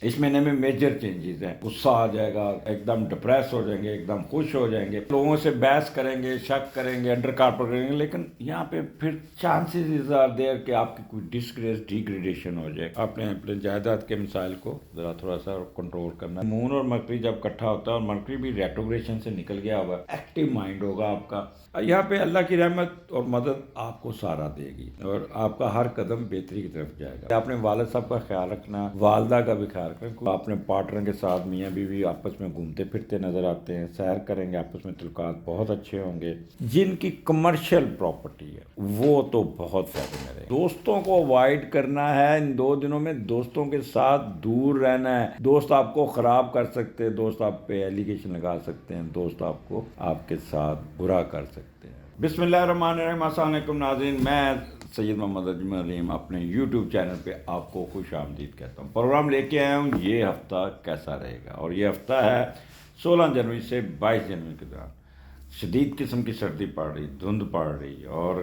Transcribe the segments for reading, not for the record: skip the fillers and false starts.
اس مہینے میں major changes ہیں، غصہ آ جائے گا، ایک دم ڈپریس ہو جائیں گے، ایک دم خوش ہو جائیں گے، لوگوں سے بحث کریں گے، شک کریں گے، انڈر کارپٹ کریں گے، لیکن یہاں پہ پھر چانسز آر دیئر کہ آپ کی کوئی ڈسگریس ڈیگریڈیشن ہو جائے۔ آپ نے اپنے جائیداد کے مسائل کو ذرا تھوڑا سا کنٹرول کرنا ہے۔ مون اور مرکری جب اکٹھا ہوتا ہے اور مرکری بھی ریٹروگریشن سے نکل گیا ہوا، ایکٹیو مائنڈ ہوگا آپ کا، یہاں پہ اللہ کی رحمت اور مدد آپ کو سہارا دے گی اور آپ کا ہر قدم بہتری کی طرف جائے گا۔ آپ نے والد صاحب کا خیال رکھنا، والدہ کا بھی خیال رکھنا۔ اپنے پارٹنر کے ساتھ میاں بیوی آپس میں گھومتے پھرتے نظر آتے ہیں، سیر کریں گے، آپس میں تعلقات بہت اچھے ہوں گے۔ جن کی کمرشل پراپرٹی ہے وہ تو بہت فائدے میں رہے۔ دوستوں کو اوائڈ کرنا ہے، ان 2 دنوں میں دوستوں کے ساتھ دور رہنا ہے۔ دوست آپ کو خراب کر سکتے ہیں، دوست آپ پہ ایلیگیشن لگا سکتے ہیں، دوست آپ کو آپ کے ساتھ برا کر سکتے ہیں۔ بسم اللہ الرحمن الرحیم۔ السلام علیکم ناظرین، میں سید محمد اجمل علیم اپنے یوٹیوب چینل پہ آپ کو خوش آمدید کہتا ہوں۔ پروگرام لے کے آیا ہوں یہ ہفتہ کیسا رہے گا، اور یہ ہفتہ ہے 16 جنوری سے 22 جنوری کے دوران۔ شدید قسم کی سردی پڑ رہی، دھند پڑ رہی، اور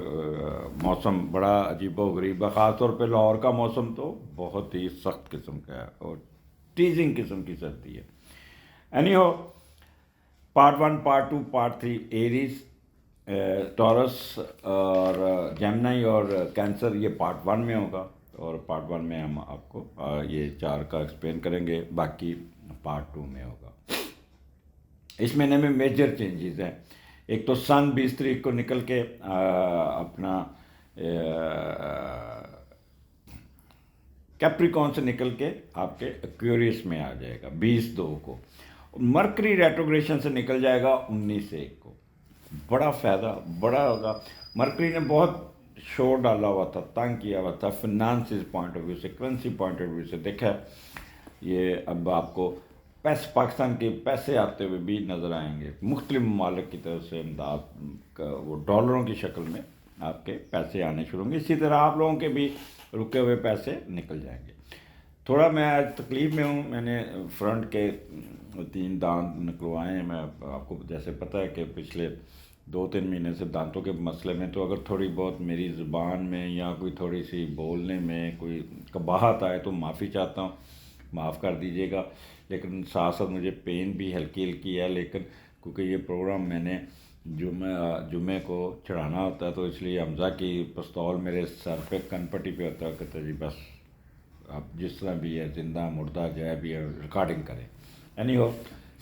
موسم بڑا عجیب و غریب ہے۔ خاص طور پہ لاہور کا موسم تو بہت ہی سخت قسم کا ہے اور ٹیزنگ قسم کی سردی ہے۔ Anyhow, part 1، part 2، part 3 Aries, Taurus اور جیمنائی اور کینسر، یہ پارٹ 1 میں ہوگا، اور پارٹ 1 میں ہم آپ کو یہ 4 کا ایکسپلین کریں گے، باقی پارٹ 2 میں ہوگا۔ اس مہینے میں میجر چینجز ہیں۔ ایک تو سن 20 تاریخ کو نکل کے اپنا کیپریکون سے نکل کے آپ کے ایکویریس میں آ جائے گا 20/2 کو۔ مرکری ریٹروگریشن سے نکل جائے گا 19/1 کو۔ بڑا فائدہ بڑا ہوگا۔ مرکری نے بہت شور ڈالا ہوا تھا، تنگ کیا ہوا تھا، فنانسز پوائنٹ آف ویو سے، کرنسی پوائنٹ آف ویو سے۔ دیکھا یہ اب آپ کو پاکستان کے پیسے آتے ہوئے بھی نظر آئیں گے، مختلف ممالک کی طرف سے امداد کا، وہ ڈالروں کی شکل میں آپ کے پیسے آنے شروع ہوں گے۔ اسی طرح آپ لوگوں کے بھی رکے ہوئے پیسے نکل جائیں گے۔ تھوڑا میں آج تکلیف میں ہوں، میں نے فرنٹ کے 3 دانت نکلوائے ہیں۔ میں آپ کو جیسے پتہ ہے کہ پچھلے 2-3 مہینے سے دانتوں کے مسئلے میں، تو اگر تھوڑی بہت میری زبان میں یا کوئی تھوڑی سی بولنے میں کوئی قباحت آئے تو معافی چاہتا ہوں، معاف کر دیجیے گا۔ لیکن ساتھ ساتھ مجھے پین بھی ہلکی ہلکی ہے، لیکن کیونکہ یہ پروگرام میں نے جمعے کو چڑھانا ہوتا ہے، تو اس لیے حمزہ کی پستول میرے سر پہ کن پٹی پہ ہوتا ہے، کہتا جی بس آپ جس طرح بھی ہے، زندہ مردہ جو بھی ہے ریکارڈنگ کریں۔ اینی ہو،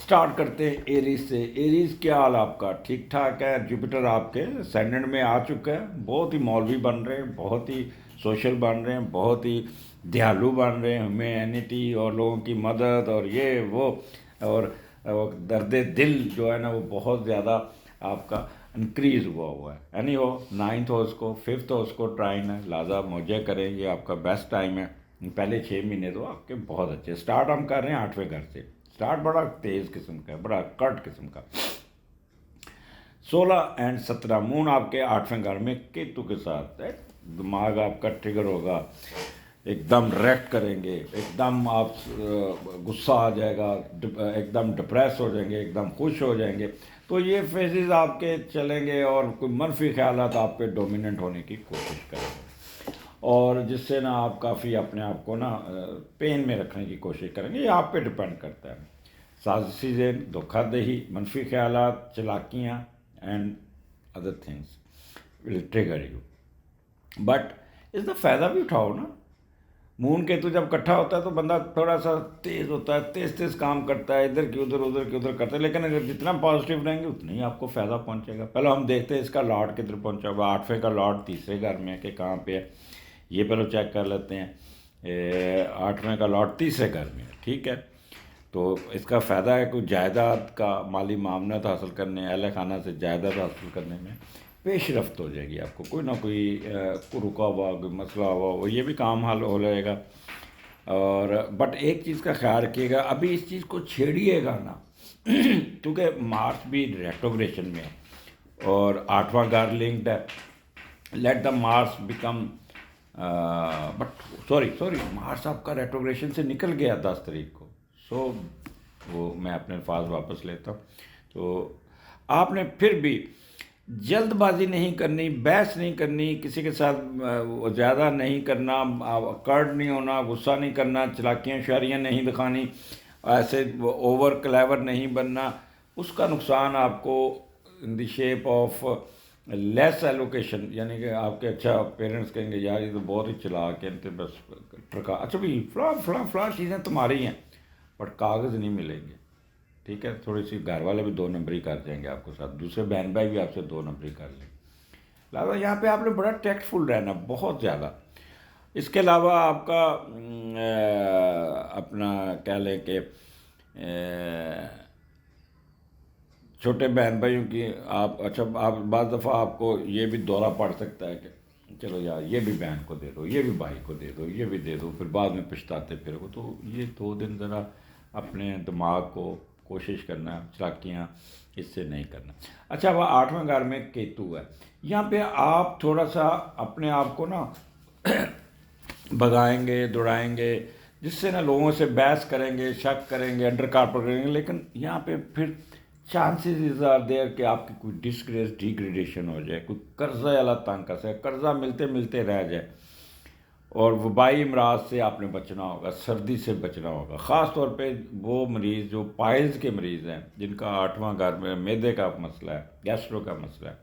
سٹارٹ کرتے ہیں ایریز سے۔ ایریز کیا حال آپ کا؟ ٹھیک ٹھاک ہے۔ جوپیٹر آپ کے سینڈنٹ میں آ چکا ہے، بہت ہی مولوی بن رہے ہیں، بہت ہی سوشل بن رہے ہیں، بہت ہی دیالو بن رہے ہیں، ہیومینٹی اور لوگوں کی مدد اور یہ وہ، اور درد دل جو ہے نا وہ بہت زیادہ آپ کا انکریز ہوا ہے۔ یعنی ہو 9th ہاؤس کو 5th ہاؤس کو ٹرائن ہے، لہٰذا موجے کریں، یہ آپ کا بیسٹ ٹائم ہے۔ پہلے 6 مہینے تو آپ کے بہت اچھے۔ سٹارٹ ہم کر رہے ہیں 8ویں گھر سے۔ سٹارٹ بڑا تیز قسم کا ہے، بڑا کٹ قسم کا۔ 16 اور 17 مون آپ کے 8ویں گھر میں کیتو کے ساتھ ہے۔ دماغ آپ کا ٹریگر ہوگا، ایک دم ریکٹ کریں گے، ایک دم آپ غصہ آ جائے گا، ایک دم ڈپریس ہو جائیں گے، ایک دم خوش ہو جائیں گے۔ تو یہ فیزز آپ کے چلیں گے، اور کوئی منفی خیالات آپ پہ ڈومیننٹ ہونے کی کوشش کریں گے، اور جس سے نا آپ کافی اپنے آپ کو نا پین میں رکھنے کی کوشش کریں گے۔ یہ آپ پہ ڈپینڈ کرتا ہے۔ سازشی ذہن، دھوکہ دہی، منفی خیالات، چلاکیاں and other things will trigger you, but اس کا فائدہ بھی اٹھاؤ نا۔ مون کیتو جب اکٹھا ہوتا ہے تو بندہ تھوڑا سا تیز ہوتا ہے، تیز کام کرتا ہے، ادھر کی ادھر کرتا ہے، لیکن اگر جتنا پازیٹیو رہیں گے اتنا ہی آپ کو فائدہ پہنچے گا۔ پہلے ہم دیکھتے ہیں اس کا لاٹ کدھر پہنچا ہوا۔ 8ویں کا لاٹ 3رے گھر میں ہے کہ کہاں پہ ہے، یہ پہلے چیک کر لیتے ہیں۔ 8ویں کا لاٹ 3رے گھر میں ہے، ٹھیک ہے۔ تو اس کا فائدہ ہے کوئی جائیداد کا مالی معاملات حاصل کرنے، اہل خانہ سے جائیداد حاصل کرنے میں پیش رفت ہو جائے گی آپ کو۔ کوئی نہ کوئی رکا ہوا کوئی مسئلہ ہوا وہ یہ بھی کام حل ہو جائے گا۔ اور بٹ ایک چیز کا خیال رکھیے گا، ابھی اس چیز کو چھیڑیے گا نا، کیونکہ مارس بھی ریٹروگریشن میں ہے اور 8واں گھر لنکڈ ہے۔ Let the Mars become but sorry Mars آپ کا ریٹروگریشن سے نکل گیا 10 تاریخ کو، سو وہ میں اپنے الفاظ واپس لیتا ہوں۔ تو آپ نے پھر بھی جلد بازی نہیں کرنی، بحث نہیں کرنی، کسی کے ساتھ زیادہ نہیں کرنا، کرڈ نہیں ہونا، غصہ نہیں کرنا، چلاکیاں شاریاں نہیں دکھانی، ایسے اوور کلیور نہیں بننا. اس کا نقصان آپ کو in the shape of less allocation, یعنی کہ آپ کے اچھا پیرنٹس کہیں گے یار یہ تو بہت ہی چلاک ہیں، بس ٹرکا اچھا بھائی فلاں فلاں فلاں چیزیں تمہاری ہیں بٹ کاغذ نہیں ملیں گے. ٹھیک ہے، تھوڑی سی گھر والے بھی 2 نمبری کر جائیں گے آپ کو ساتھ، دوسرے بہن بھائی بھی آپ سے 2 نمبری کر لیں. لہٰذا یہاں پہ آپ نے بڑا ٹیکٹفل رہنا بہت زیادہ. اس کے علاوہ آپ کا اپنا کہہ لیں کہ چھوٹے بہن بھائیوں کی آپ اچھا آپ بعض دفعہ آپ کو یہ بھی دورہ پڑ سکتا ہے کہ چلو یار یہ بھی بہن کو دے دو، یہ بھی بھائی کو دے دو، یہ بھی دے دو، پھر بعد میں پچھتاتے پھر کو. تو یہ 2 دن ذرا اپنے دماغ کو کوشش کرنا، چلاکیاں اس سے نہیں کرنا. اچھا وہ 8ویں گھر میں کیتو ہے، یہاں پہ آپ تھوڑا سا اپنے آپ کو نا بھگائیں گے، دوڑائیں گے، جس سے نا لوگوں سے بحث کریں گے، شک کریں گے، انڈر کارپٹ کریں گے. لیکن یہاں پہ پھر چانسز آر دیئر کہ آپ کی کوئی ڈسگریس ڈیگریڈیشن ہو جائے، کوئی قرضہ والا تنگ کسے قرضہ ملتے ملتے رہ جائے. اور وبائی امراض سے آپ نے بچنا ہوگا، سردی سے بچنا ہوگا. خاص طور پہ وہ مریض جو پائلز کے مریض ہیں، جن کا 8واں گھر میں معدے کا مسئلہ ہے، گیسٹرو کا مسئلہ ہے،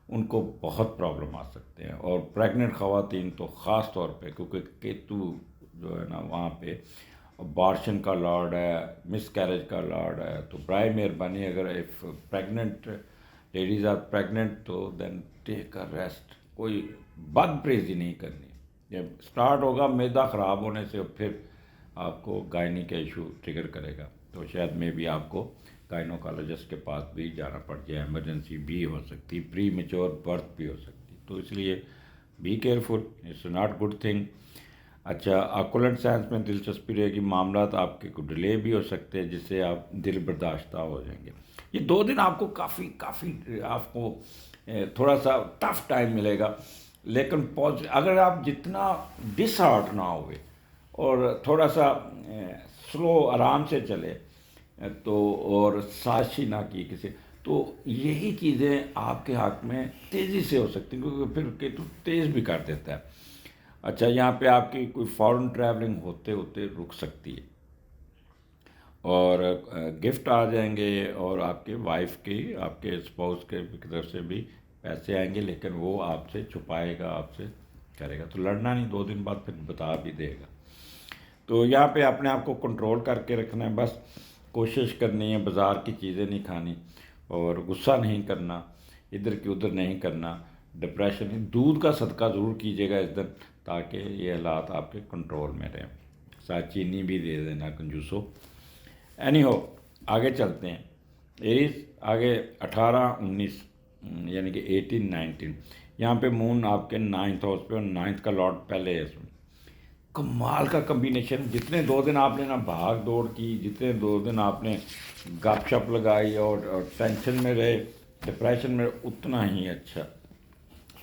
ان کو بہت پرابلم آ سکتے ہیں. اور پریگننٹ خواتین تو خاص طور پہ، کیونکہ کیتو جو ہے نا وہاں پہ بارشن کا لارڈ ہے، مس کیریج کا لارڈ ہے. تو برائے مہربانی اگر if pregnant ladies are pregnant تو دین ٹیک اے ریسٹ. کوئی بد پریزی نہیں کرنی. جب سٹارٹ ہوگا معدہ خراب ہونے سے پھر آپ کو گائنی کا ایشو ٹریگر کرے گا، تو شاید میں بھی آپ کو گائنوکالوجسٹ کے پاس بھی جانا پڑ جائے، ایمرجنسی بھی ہو سکتی، پری میچور برتھ بھی ہو سکتی. تو اس لیے be careful, it's not good thing. اچھا آکولنٹ سائنس میں دلچسپی رہے گی، معاملات آپ کے کو ڈیلے بھی ہو سکتے ہیں جس سے آپ دل برداشتہ ہو جائیں گے. یہ 2 دن آپ کو کافی آپ کو تھوڑا سا ٹف ٹائم ملے گا. لیکن اگر آپ جتنا ڈس ہارٹ نہ ہوئے اور تھوڑا سا سلو آرام سے چلے تو اور سازشی نہ کی کسی، تو یہی چیزیں آپ کے حق میں تیزی سے ہو سکتی ہیں، کیونکہ پھر کیتو تیز بھی کر دیتا ہے. اچھا یہاں پہ آپ کی کوئی فارن ٹریولنگ ہوتے ہوتے رک سکتی ہے، اور گفٹ آ جائیں گے، اور آپ کے وائف کی، آپ کے اسپاؤس کے طرف سے بھی پیسے آئیں گے، لیکن وہ آپ سے چھپائے گا، آپ سے کرے گا. تو لڑنا نہیں، 2 دن بعد پھر بتا بھی دے گا. تو یہاں پہ اپنے آپ کو کنٹرول کر کے رکھنا ہے. بس کوشش کرنی ہے بازار کی چیزیں نہیں کھانی، اور غصہ نہیں کرنا، ادھر کی ادھر نہیں کرنا. ڈپریشن، دودھ کا صدقہ ضرور کیجیے گا اس دن، تاکہ یہ حالات آپ کے کنٹرول میں رہیں. ساتھ چینی بھی دے دینا کنجوسو. اینی ہو آگے چلتے ہیں. ایریز آگے 18 19 یعنی کہ 18 19، یہاں پہ مون آپ کے 9th ہاؤس پہ، اور 9th کا لارڈ پہلے ہے اس میں. کمال کا کمبینیشن. جتنے 2 دن آپ نے نا بھاگ دوڑ کی، جتنے 2 دن آپ نے گپ شپ لگائی اور ٹینشن میں رہے، ڈپریشن میں، اتنا ہی اچھا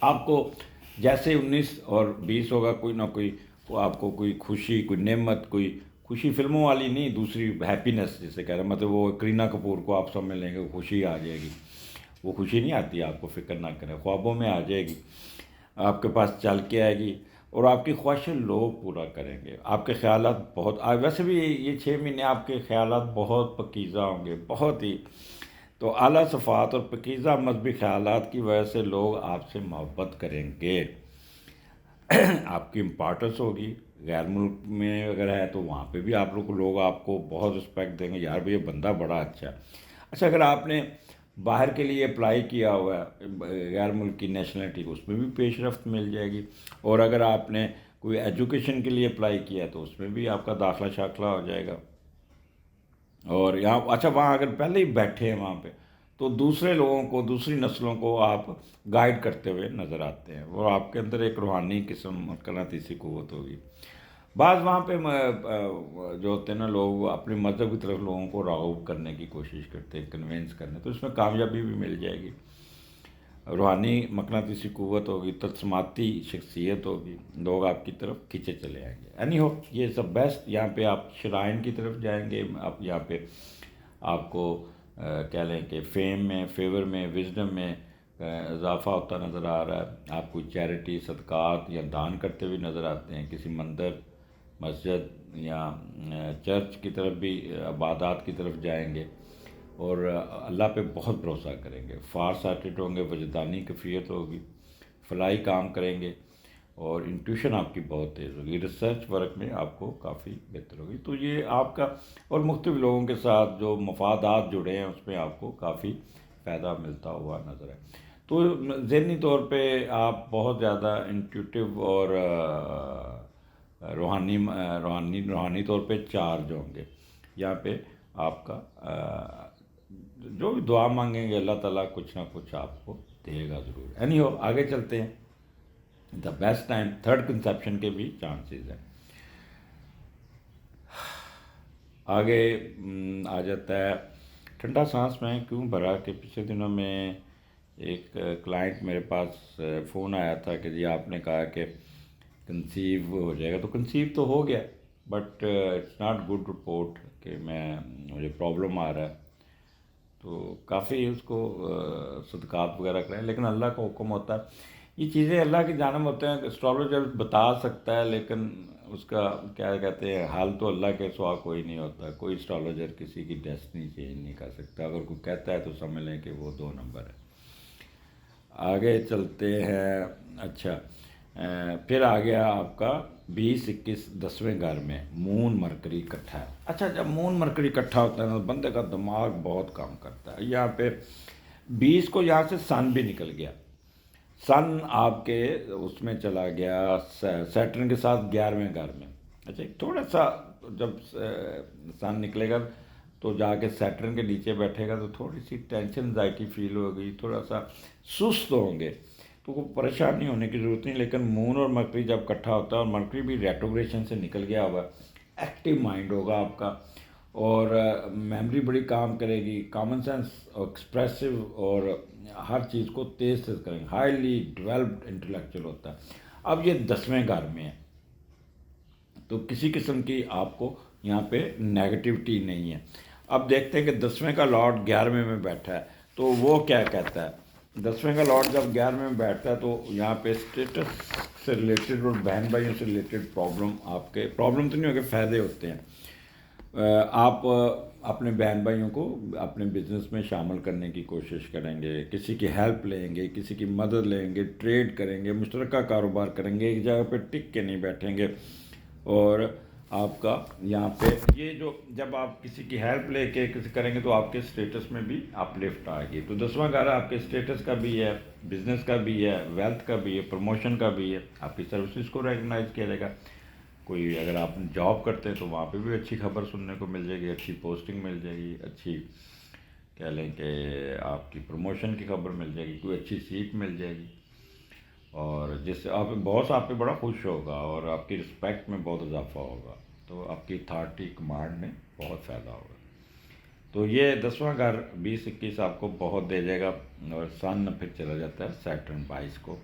آپ کو. جیسے 19 اور 20 ہوگا، کوئی نہ کوئی آپ کو کوئی خوشی، کوئی نعمت، کوئی خوشی فلموں والی نہیں، دوسری ہیپینس جسے کہہ رہے ہیں، مطلب وہ کرینہ کپور کو آپ سمجھ لیں گے خوشی آ جائے گی. وہ خوشی نہیں آتی، آپ کو فکر نہ کریں، خوابوں میں آ جائے گی، آپ کے پاس چل کے آئے گی، اور آپ کی خواہشیں لوگ پورا کریں گے. آپ کے خیالات بہت، ویسے بھی یہ 6 مہینے آپ کے خیالات بہت پکیزہ ہوں گے، بہت ہی. تو اعلیٰ صفات اور پکیزہ مذہبی خیالات کی وجہ سے لوگ آپ سے محبت کریں گے. آپ کی امپارٹنس ہوگی. غیر ملک میں اگر ہے تو وہاں پہ بھی آپ لوگ آپ کو بہت رسپیکٹ دیں گے، یار بھئی یہ بندہ بڑا اچھا ہے. اچھا اگر آپ نے باہر کے لیے اپلائی کیا ہوا ہے غیر ملک کی نیشنلٹی، اس میں بھی پیش رفت مل جائے گی. اور اگر آپ نے کوئی ایجوکیشن کے لیے اپلائی کیا تو اس میں بھی آپ کا داخلہ شاخلہ ہو جائے گا. اور یہاں اچھا وہاں اگر پہلے ہی بیٹھے ہیں وہاں پہ، تو دوسرے لوگوں کو، دوسری نسلوں کو آپ گائیڈ کرتے ہوئے نظر آتے ہیں. وہ آپ کے اندر ایک روحانی قسم مقناطیسی قوت ہوگی. بعض وہاں پہ جو ہوتے ہیں نا لوگ، اپنے مذہب کی طرف لوگوں کو راغب کرنے کی کوشش کرتے ہیں، کنونس کرنے، تو اس میں کامیابی بھی مل جائے گی. روحانی مقناطیسی قوت ہوگی، تجسماتی شخصیت ہوگی، لوگ آپ کی طرف کھینچے چلے آئیں گے. اینی ہو یہ سب بیسٹ. یہاں پہ آپ شرائن کی طرف جائیں گے، آپ یہاں پہ آپ کو کہہ لیں کہ فیم میں، فیور میں، وزڈم میں اضافہ ہوتا نظر آ رہا ہے. آپ کوئی چیریٹی، صدقات یا دان کرتے ہوئے نظر آتے ہیں. کسی مندر، مسجد یا چرچ کی طرف بھی، عبادات کی طرف جائیں گے اور اللہ پہ بہت بھروسہ کریں گے. فار سائٹڈ ہوں گے، وجدانی کیفیت ہوگی، فلاحی کام کریں گے اور انٹیوشن آپ کی بہت تیز ہوگی. ریسرچ ورک میں آپ کو کافی بہتر ہوگی. تو یہ آپ کا، اور مختلف لوگوں کے ساتھ جو مفادات جڑے ہیں اس میں آپ کو کافی فائدہ ملتا ہوا نظر ہے. تو ذہنی طور پہ آپ بہت زیادہ انٹیوٹیو اور روحانی طور پہ چارج ہوں گے. یہاں پہ آپ کا جو بھی دعا مانگیں گے اللہ تعالیٰ کچھ نہ کچھ آپ کو دے گا ضرور. اینی ہو آگے چلتے ہیں. دا بیسٹ ٹائم، تھرڈ کنسیپشن کے بھی چانسز ہیں. آگے آ جاتا ہے ٹھنڈا سانس میں کیوں بھرا کہ پچھلے دنوں میں ایک کلائنٹ میرے پاس فون آیا تھا کہ جی آپ نے کہا کہ کنسیو ہو جائے گا. تو کنسیو تو ہو گیا but it's not good report کہ مجھے پرابلم آ رہا ہے. تو کافی اس کو صدقات وغیرہ کریں، لیکن اللہ کا حکم ہوتا ہے. یہ چیزیں اللہ کی جانب ہوتے ہیں. اسٹرالوجر بتا سکتا ہے لیکن اس کا کیا کہتے ہیں، حال تو اللہ کے سوا کوئی نہیں ہوتا. کوئی اسٹرالوجر کسی کی ڈیسٹنی چینج نہیں کر سکتا. اگر کوئی کہتا ہے تو سمجھ لیں کہ وہ 2 نمبر ہے. آگے چلتے ہیں. اچھا، پھر آ گیا آپ کا 20، 21 10ویں گھر میں مون مرکری اکٹھا ہے. اچھا، جب مون مرکری اکٹھا ہوتا ہے نا بندے کا دماغ بہت کام کرتا ہے. یہاں پہ 20 کو یہاں سے سن بھی نکل گیا. سن آپ کے اس میں چلا گیا سیٹرن کے ساتھ 11ویں گھر میں. اچھا، تھوڑا سا جب سن نکلے گا تو جا کے سیٹرن کے نیچے بیٹھے گا تو تھوڑی سی ٹینشن انزائٹی فیل ہوگی، تھوڑا سا سست ہوں گے. تو کوئی پریشانی ہونے کی ضرورت نہیں. لیکن مون اور مرکری جب اکٹھا ہوتا ہے، اور مرکری بھی ریٹروگریشن سے نکل گیا ہوگا، ایکٹیو مائنڈ ہوگا آپ کا اور میموری بڑی کام کرے گی، کامن سینس ایکسپریسو اور ہر چیز کو تیز کریں گے. ہائیلی ڈیولپڈ انٹلیکچوئل ہوتا ہے. اب یہ 10ویں گھر میں ہے تو کسی قسم کی آپ کو یہاں پہ نیگیٹیوٹی نہیں ہے. اب دیکھتے ہیں کہ 10ویں کا لارڈ 11ویں میں بیٹھا ہے تو وہ کیا کہتا ہے. 10ویں کا لارڈ جب 11ویں میں بیٹھتا ہے تو یہاں پہ اسٹیٹس سے ریلیٹڈ اور بہن بھائیوں سے ریلیٹڈ پرابلم، آپ کے پرابلم تو نہیں ہوگے، فائدے ہوتے ہیں. آپ اپنے بہن بھائیوں کو اپنے بزنس میں شامل کرنے کی کوشش کریں گے، کسی کی ہیلپ لیں گے، کسی کی مدد لیں گے، ٹریڈ کریں گے، مشترکہ کاروبار کریں گے، ایک جگہ پہ ٹک کے نہیں بیٹھیں گے. اور آپ کا یہاں پہ یہ جو جب آپ کسی کی ہیلپ لے کے کسی کریں گے تو آپ کے اسٹیٹس میں بھی اپ لفٹ آئے گی. تو 10واں گھر آپ کے اسٹیٹس کا بھی ہے، بزنس کا بھی ہے، ویلتھ کا بھی ہے، پروموشن کا بھی ہے. آپ کی سروسز کو ریکگنائز کیا جائے گا. کوئی اگر آپ جاب کرتے ہیں تو وہاں پہ بھی اچھی خبر سننے کو مل جائے گی، اچھی پوسٹنگ مل جائے گی، اچھی کہہ لیں کہ آپ کی پروموشن کی خبر مل جائے گی، کوئی اچھی سیٹ مل جائے گی اور جس سے آپ باس آپ پہ بڑا خوش ہوگا اور آپ کی رسپیکٹ میں بہت اضافہ ہوگا. تو آپ کی اتھارٹی کمانڈ میں بہت فائدہ ہوگا. تو یہ 10واں گھر 20، 21 آپ کو بہت دے جائے گا. اور سن پھر چلا جاتا ہے سیٹرن 22 کو،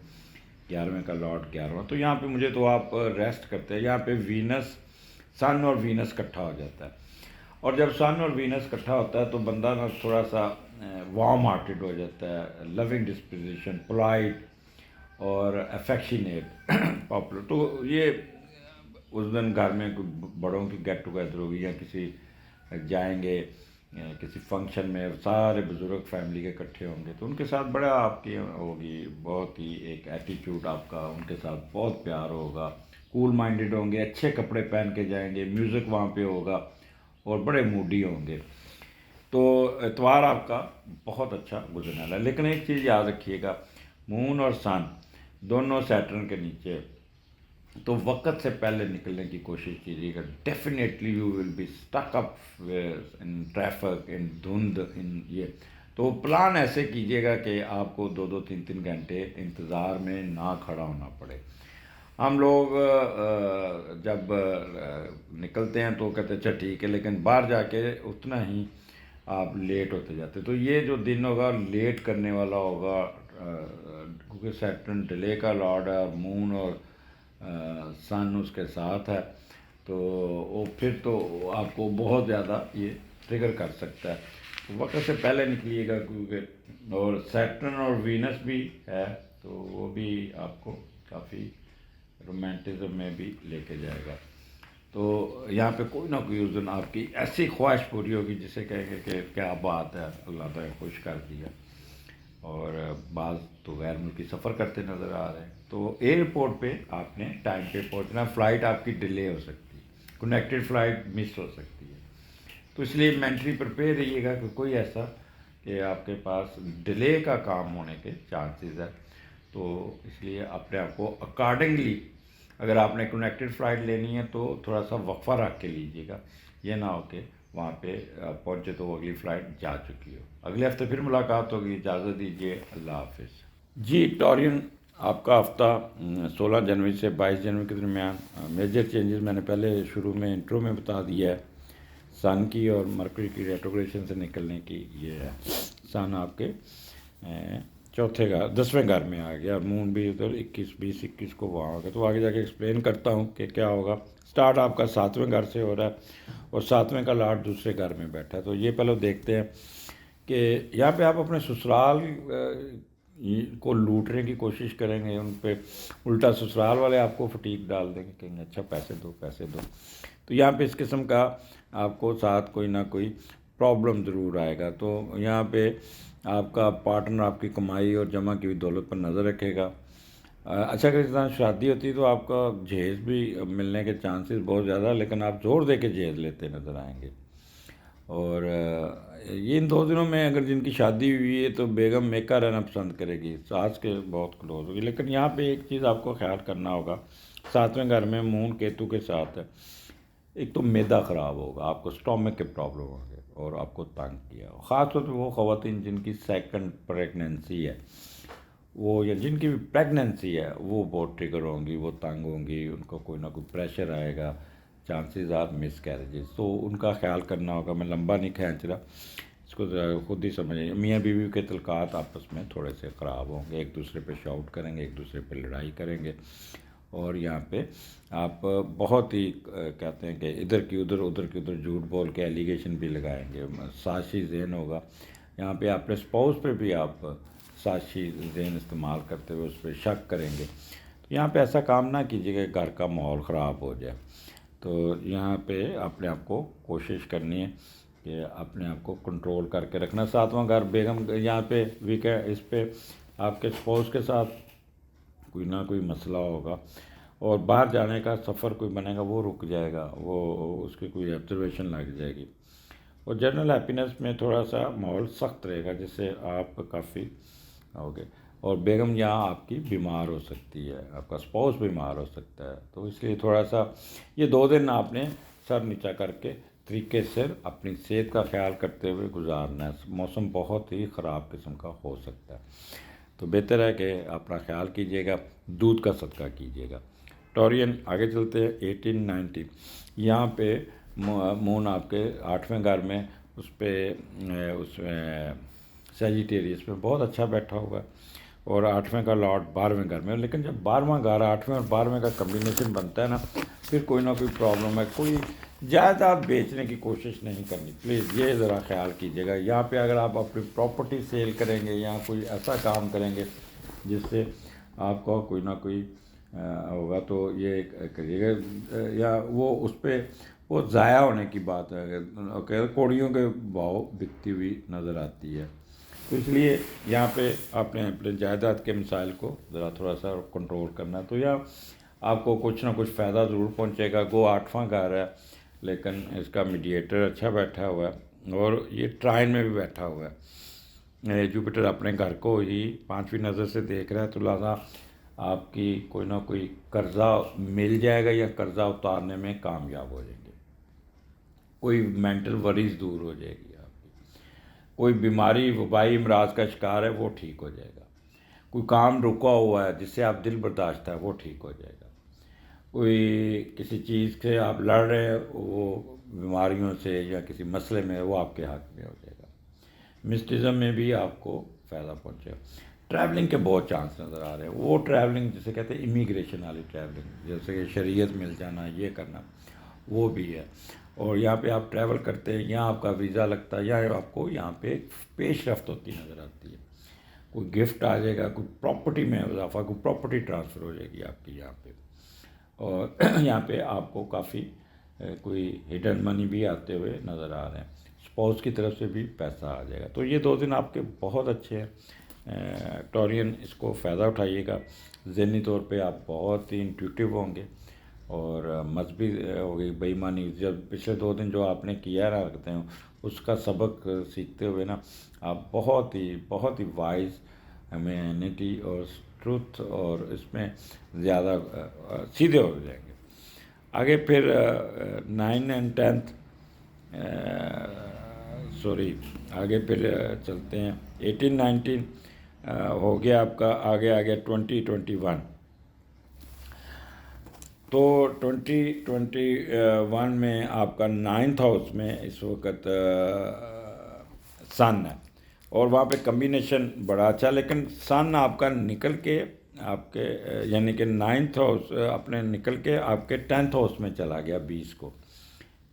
11ویں کا لارڈ 11واں. تو یہاں پہ مجھے تو آپ ریسٹ کرتے ہیں. یہاں پہ وینس، سن اور وینس اکٹھا ہو جاتا ہے. اور جب سن اور وینس اکٹھا ہوتا ہے تو بندہ نا تھوڑا سا وارم ہارٹیڈ ہو جاتا ہے، لونگ ڈسپوزیشن، پولائٹ اور افیکشنیٹ، پاپولر. تو یہ اس دن گھر میں بڑوں کی گیٹ ٹوگیدر ہوگی یا کسی جائیں گے کسی فنکشن میں، سارے بزرگ فیملی کے اکٹھے ہوں گے تو ان کے ساتھ بڑا آپ کی ہوگی بہت ہی ایک ایٹیچیوڈ آپ کا، ان کے ساتھ بہت پیار ہوگا. کول مائنڈیڈ ہوں گے، اچھے کپڑے پہن کے جائیں گے، میوزک وہاں پہ ہوگا اور بڑے موڈی ہوں گے. تو اتوار آپ کا بہت اچھا گزرنے والا ہے. لیکن ایک چیز یاد رکھیے گا، مون اور سن دونوں سیٹرن کے نیچے تو وقت سے پہلے نکلنے کی کوشش کیجیے گا. Definitely you will be stuck up in traffic, in دھند، ان یہ. تو پلان ایسے کیجیے گا کہ آپ کو 2 3 گھنٹے انتظار میں نہ کھڑا ہونا پڑے. ہم لوگ جب نکلتے ہیں تو کہتے ہیں اچھا ٹھیک ہے، لیکن باہر جا کے اتنا ہی آپ لیٹ ہوتے جاتے. تو یہ جو دن ہوگا لیٹ کرنے والا ہوگا کیونکہ سیٹرن ڈیلے کا لارڈ ہے اور مون اور سن اس کے ساتھ ہے. تو وہ پھر تو آپ کو بہت زیادہ یہ ٹریگر کر سکتا ہے. وقت سے پہلے نکلیے گا کیونکہ اور سیٹرن اور وینس بھی ہے تو وہ بھی آپ کو کافی رومانٹزم میں بھی لے کے جائے گا. تو یہاں پہ کوئی نہ کوئی اس دن آپ کی ایسی خواہش پوری ہوگی جسے کہے گے کہ کیا بات ہے, اللہ تعالیٰ نے خوش کر دیا. اور بعض تو غیر ملکی سفر کرتے نظر آ رہے ہیں. تو ایئرپورٹ پہ آپ نے ٹائم پہ پہنچنا, فلائٹ آپ کی ڈیلے ہو سکتی ہے, کنیکٹڈ فلائٹ مس ہو سکتی ہے. تو اس لیے مینٹلی پریپیئر رہیے گا کہ کوئی ایسا کہ آپ کے پاس ڈیلے کا کام ہونے کے چانسز ہے. تو اس لیے اپنے آپ کو اکارڈنگلی, اگر آپ نے کنیکٹڈ فلائٹ لینی ہے تو تھوڑا سا وقفہ رکھ کے لیجیے گا. یہ نہ ہو کہ وہاں پہ پہنچے تو وہ اگلی فلائٹ جا چکی ہو. اگلے ہفتے پھر ملاقات ہوگی, اجازت دیجیے, اللہ حافظ. جی ٹورین آپ کا ہفتہ 16 جنوری سے 22 جنوری کے درمیان میجر چینجز میں نے پہلے شروع میں انٹرو میں بتا دیا ہے. سن کی اور مرکری کی ریٹروگریشن سے نکلنے کی یہ ہے. سن آپ کے چوتھے گھر 10ویں گھر میں آ گیا, اور مون بھی ادھر 21 کو وہاں ہوگا. تو آگے جا کے ایکسپلین کرتا ہوں کہ کیا ہوگا. سٹارٹ آپ کا 7ویں گھر سے ہو رہا ہے اور 7ویں کا لاٹ دوسرے گھر میں بیٹھا ہے. تو یہ پہلے دیکھتے ہیں کہ یہاں پہ آپ اپنے سسرال کو لوٹنے کی کوشش کریں گے, ان پہ الٹا سسرال والے آپ کو فٹیک ڈال دیں گے, کہیں گے اچھا پیسے دو پیسے دو. تو یہاں پہ اس قسم کا آپ کو ساتھ کوئی نہ کوئی پرابلم ضرور آئے گا. تو یہاں پہ آپ کا پارٹنر آپ کی کمائی اور جمع کی ہوئی دولت پر نظر رکھے گا. اچھا اگر اس طرح شادی ہوتی تو آپ کا جہیز بھی ملنے کے چانسز بہت زیادہ, لیکن آپ زور دے کے جہیز لیتے نظر آئیں گے. اور یہ ان 2 دنوں میں اگر جن کی شادی ہوئی ہے تو بیگم میکا رہنا پسند کرے گی, ساس کے بہت کلوز ہوگی. لیکن یہاں پہ ایک چیز آپ کو خیال کرنا ہوگا, 7ویں گھر میں مون کیتو کے ساتھ ہے. ایک تو معدہ خراب ہوگا, آپ کو اسٹومک کے پرابلم ہوں گے اور آپ کو تنگ کیا ہو. خاص طور پہ وہ خواتین جن کی سیکنڈ پریگننسی ہے وہ, یا جن کی بھی پریگننسی ہے وہ بہت ٹریگر ہوں گی, وہ تنگ ہوں گی, ان کو کوئی نہ کوئی پریشر آئے گا, چانسز آر مس کیریجز. تو ان کا خیال کرنا ہوگا. میں لمبا نہیں کھینچ رہا, اس کو خود ہی سمجھیں. میاں بیوی کے تعلقات آپس میں تھوڑے سے خراب ہوں گے, ایک دوسرے پہ شاؤٹ کریں گے, ایک دوسرے پہ لڑائی کریں گے. اور یہاں پہ آپ بہت ہی کہتے ہیں کہ ادھر کی ادھر ادھر کی ادھر جھوٹ بول کے ایلیگیشن بھی لگائیں گے. سازشی ذہن ہوگا. یہاں پہ اپنے اسپاؤس پہ بھی آپ سازشی ذہن استعمال کرتے ہوئے اس پہ شک کریں گے. تو یہاں پہ ایسا کام نہ کیجیے کہ گھر کا ماحول خراب ہو جائے. تو یہاں پہ اپنے آپ کو کوشش کرنی ہے کہ اپنے آپ کو کنٹرول کر کے رکھنا. 7واں گھر بیگم یہاں پہ ویکینڈ, اس پہ آپ کے اسپاؤس کے ساتھ کوئی نہ کوئی مسئلہ ہوگا, اور باہر جانے کا سفر کوئی بنے گا وہ رک جائے گا, وہ اس کی کوئی آبزرویشن لگ جائے گی. اور جنرل ہیپینس میں تھوڑا سا ماحول سخت رہے گا جس سے آپ کافی ہوگے. اور بیگم یہاں آپ کی بیمار ہو سکتی ہے, آپ کا اسپاؤس بیمار ہو سکتا ہے. تو اس لیے تھوڑا سا یہ 2 دن آپ نے سر نیچا کر کے طریقے سے اپنی صحت کا خیال کرتے ہوئے گزارنا ہے. موسم بہت ہی خراب قسم کا ہو سکتا ہے, تو بہتر ہے کہ اپنا خیال کیجیے گا, دودھ کا صدقہ کیجیے گا. ٹورین آگے چلتے ہیں. 18-19 یہاں پہ مون آپ کے 8ویں گھر میں, اس پہ اس میں سیجیٹیریس میں بہت اچھا بیٹھا ہوا ہے, اور 8ویں کا لاٹ 12ویں گھر میں. لیکن جب 12واں گھر 8ویں اور 12ویں کا کمبینیشن بنتا ہے نا, پھر کوئی نہ کوئی پرابلم ہے. کوئی جائیداد بیچنے کی کوشش نہیں کرنی, پلیز یہ ذرا خیال کیجیے گا. یہاں پہ اگر آپ اپنی پراپرٹی سیل کریں گے یا کوئی ایسا کام کریں گے جس سے آپ کو کوئی نہ کوئی ہوگا تو یہ کریے گا. یا وہ اس پہ وہ ضائع ہونے کی بات ہے, کوڑیوں کے بھاؤ بکتی ہوئی نظر آتی ہے. تو اس لیے یہاں پہ آپ نے اپنے جائیداد کے مسائل کو ذرا تھوڑا سا کنٹرول کرنا ہے. تو یہاں آپ کو کچھ نہ کچھ فائدہ ضرور پہنچے گا. گو 8واں گھر ہے, لیکن اس کا میڈیٹر اچھا بیٹھا ہوا ہے, اور یہ ٹرائن میں بھی بیٹھا ہوا ہے. جوپیٹر اپنے گھر کو ہی 5ویں نظر سے دیکھ رہا ہے, تو لہٰذا آپ کی کوئی نہ کوئی قرضہ مل جائے گا یا قرضہ اتارنے میں کامیاب ہو جائیں گے. کوئی مینٹل وریز دور ہو جائے گی آپ کی. کوئی بیماری وبائی امراض کا شکار ہے وہ ٹھیک ہو جائے گا. کوئی کام رکا ہوا ہے جس سے آپ دل برداشت ہے وہ ٹھیک ہو جائے گا. کوئی کسی چیز سے آپ لڑ رہے ہیں, وہ بیماریوں سے یا کسی مسئلے میں, وہ آپ کے حق میں ہو جائے گا. مسٹزم میں بھی آپ کو فائدہ پہنچے گا. ٹریولنگ کے بہت چانس نظر آ رہے ہیں. وہ ٹریولنگ جسے کہتے ہیں امیگریشن والی ٹریولنگ, جیسے کہ شریعت مل جانا, یہ کرنا, وہ بھی ہے. اور یہاں پہ آپ ٹریول کرتے ہیں، یہاں آپ کا ویزا لگتا ہے، یہاں آپ کو یہاں پہ ایک پیش رفت ہوتی نظر آتی ہے، کوئی گفٹ آ جائے گا، کوئی پراپرٹی میں اضافہ، کوئی پراپرٹی ٹرانسفر ہو جائے گی آپ کی یہاں پہ، اور یہاں پہ آپ کو کافی کوئی ہڈن منی بھی آتے ہوئے نظر آ رہے ہیں، اسپاؤس کی طرف سے بھی پیسہ آ جائے گا. تو یہ 2 دن آپ کے بہت اچھے ہیں ٹورین، اس کو فائدہ اٹھائیے گا. ذہنی طور پہ آپ بہت ہی انٹیوٹیو ہوں گے اور مذہبی ہوگی بےایمانی. جب پچھلے 2 دن جو آپ نے کیا رہا کرتے ہیں اس کا سبق سیکھتے ہوئے نا آپ بہت ہی وائز ہیومینٹی اور ٹروتھ اور اس میں زیادہ سیدھے ہو جائیں گے. آگے پھر 9 اینڈ 10 سوری آگے پھر چلتے ہیں. 18-19 ہو گیا آپ کا. آگے 2021. تو 2021 میں آپ کا 9th ہاؤس میں اس وقت سن ہے اور وہاں پہ کمبینیشن بڑا اچھا، لیکن سن آپ کا نکل کے آپ کے یعنی کہ 9th ہاؤس اپنے نکل کے آپ کے 10th ہاؤس میں چلا گیا 20 کو.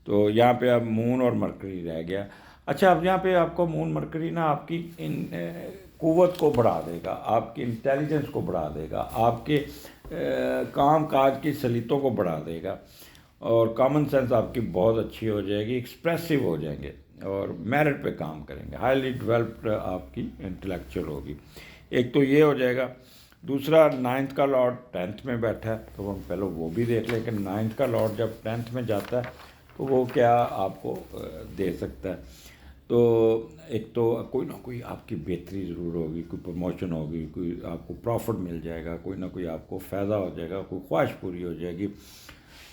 تو یہاں پہ اب مون اور مرکری رہ گیا. اچھا، اب یہاں پہ آپ کو مون مرکری نا آپ کی قوت کو بڑھا دے گا، آپ کی انٹیلیجنس کو بڑھا دے گا، آپ کے کام کاج کی سلیتوں کو بڑھا دے گا اور کامن سینس آپ کی بہت اچھی ہو جائے گی، ایکسپریسو ہو جائیں گے اور میرٹ پہ کام کریں گے، ہائیلی ڈیولپڈ آپ کی انٹلیکچوئل ہوگی. ایک تو یہ ہو جائے گا. دوسرا 9th کا لارڈ 10th میں بیٹھا ہے، تو ہم پہلے وہ بھی دیکھ لیں کہ 9th کا لارڈ جب 10th میں جاتا ہے تو وہ کیا آپ کو دے سکتا ہے. تو ایک تو کوئی نہ کوئی آپ کی بہتری ضرور ہوگی، کوئی پروموشن ہوگی، کوئی آپ کو پروفٹ مل جائے گا، کوئی نہ کوئی آپ کو فائدہ ہو جائے گا، کوئی خواہش پوری ہو جائے گی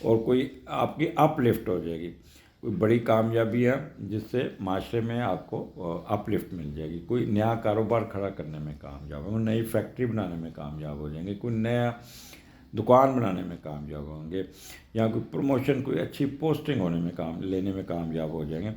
اور کوئی آپ کی اپ لفٹ ہو جائے گی. کوئی بڑی کامیابی ہے جس سے معاشرے میں آپ کو اپ لفٹ مل جائے گی. کوئی نیا کاروبار کھڑا کرنے میں کامیاب ہوں گے، نئی فیکٹری بنانے میں کامیاب ہو جائیں گے، کوئی نیا دکان بنانے میں کامیاب ہوں گے، یا کوئی پروموشن، کوئی اچھی پوسٹنگ لینے میں کامیاب ہو جائیں گے.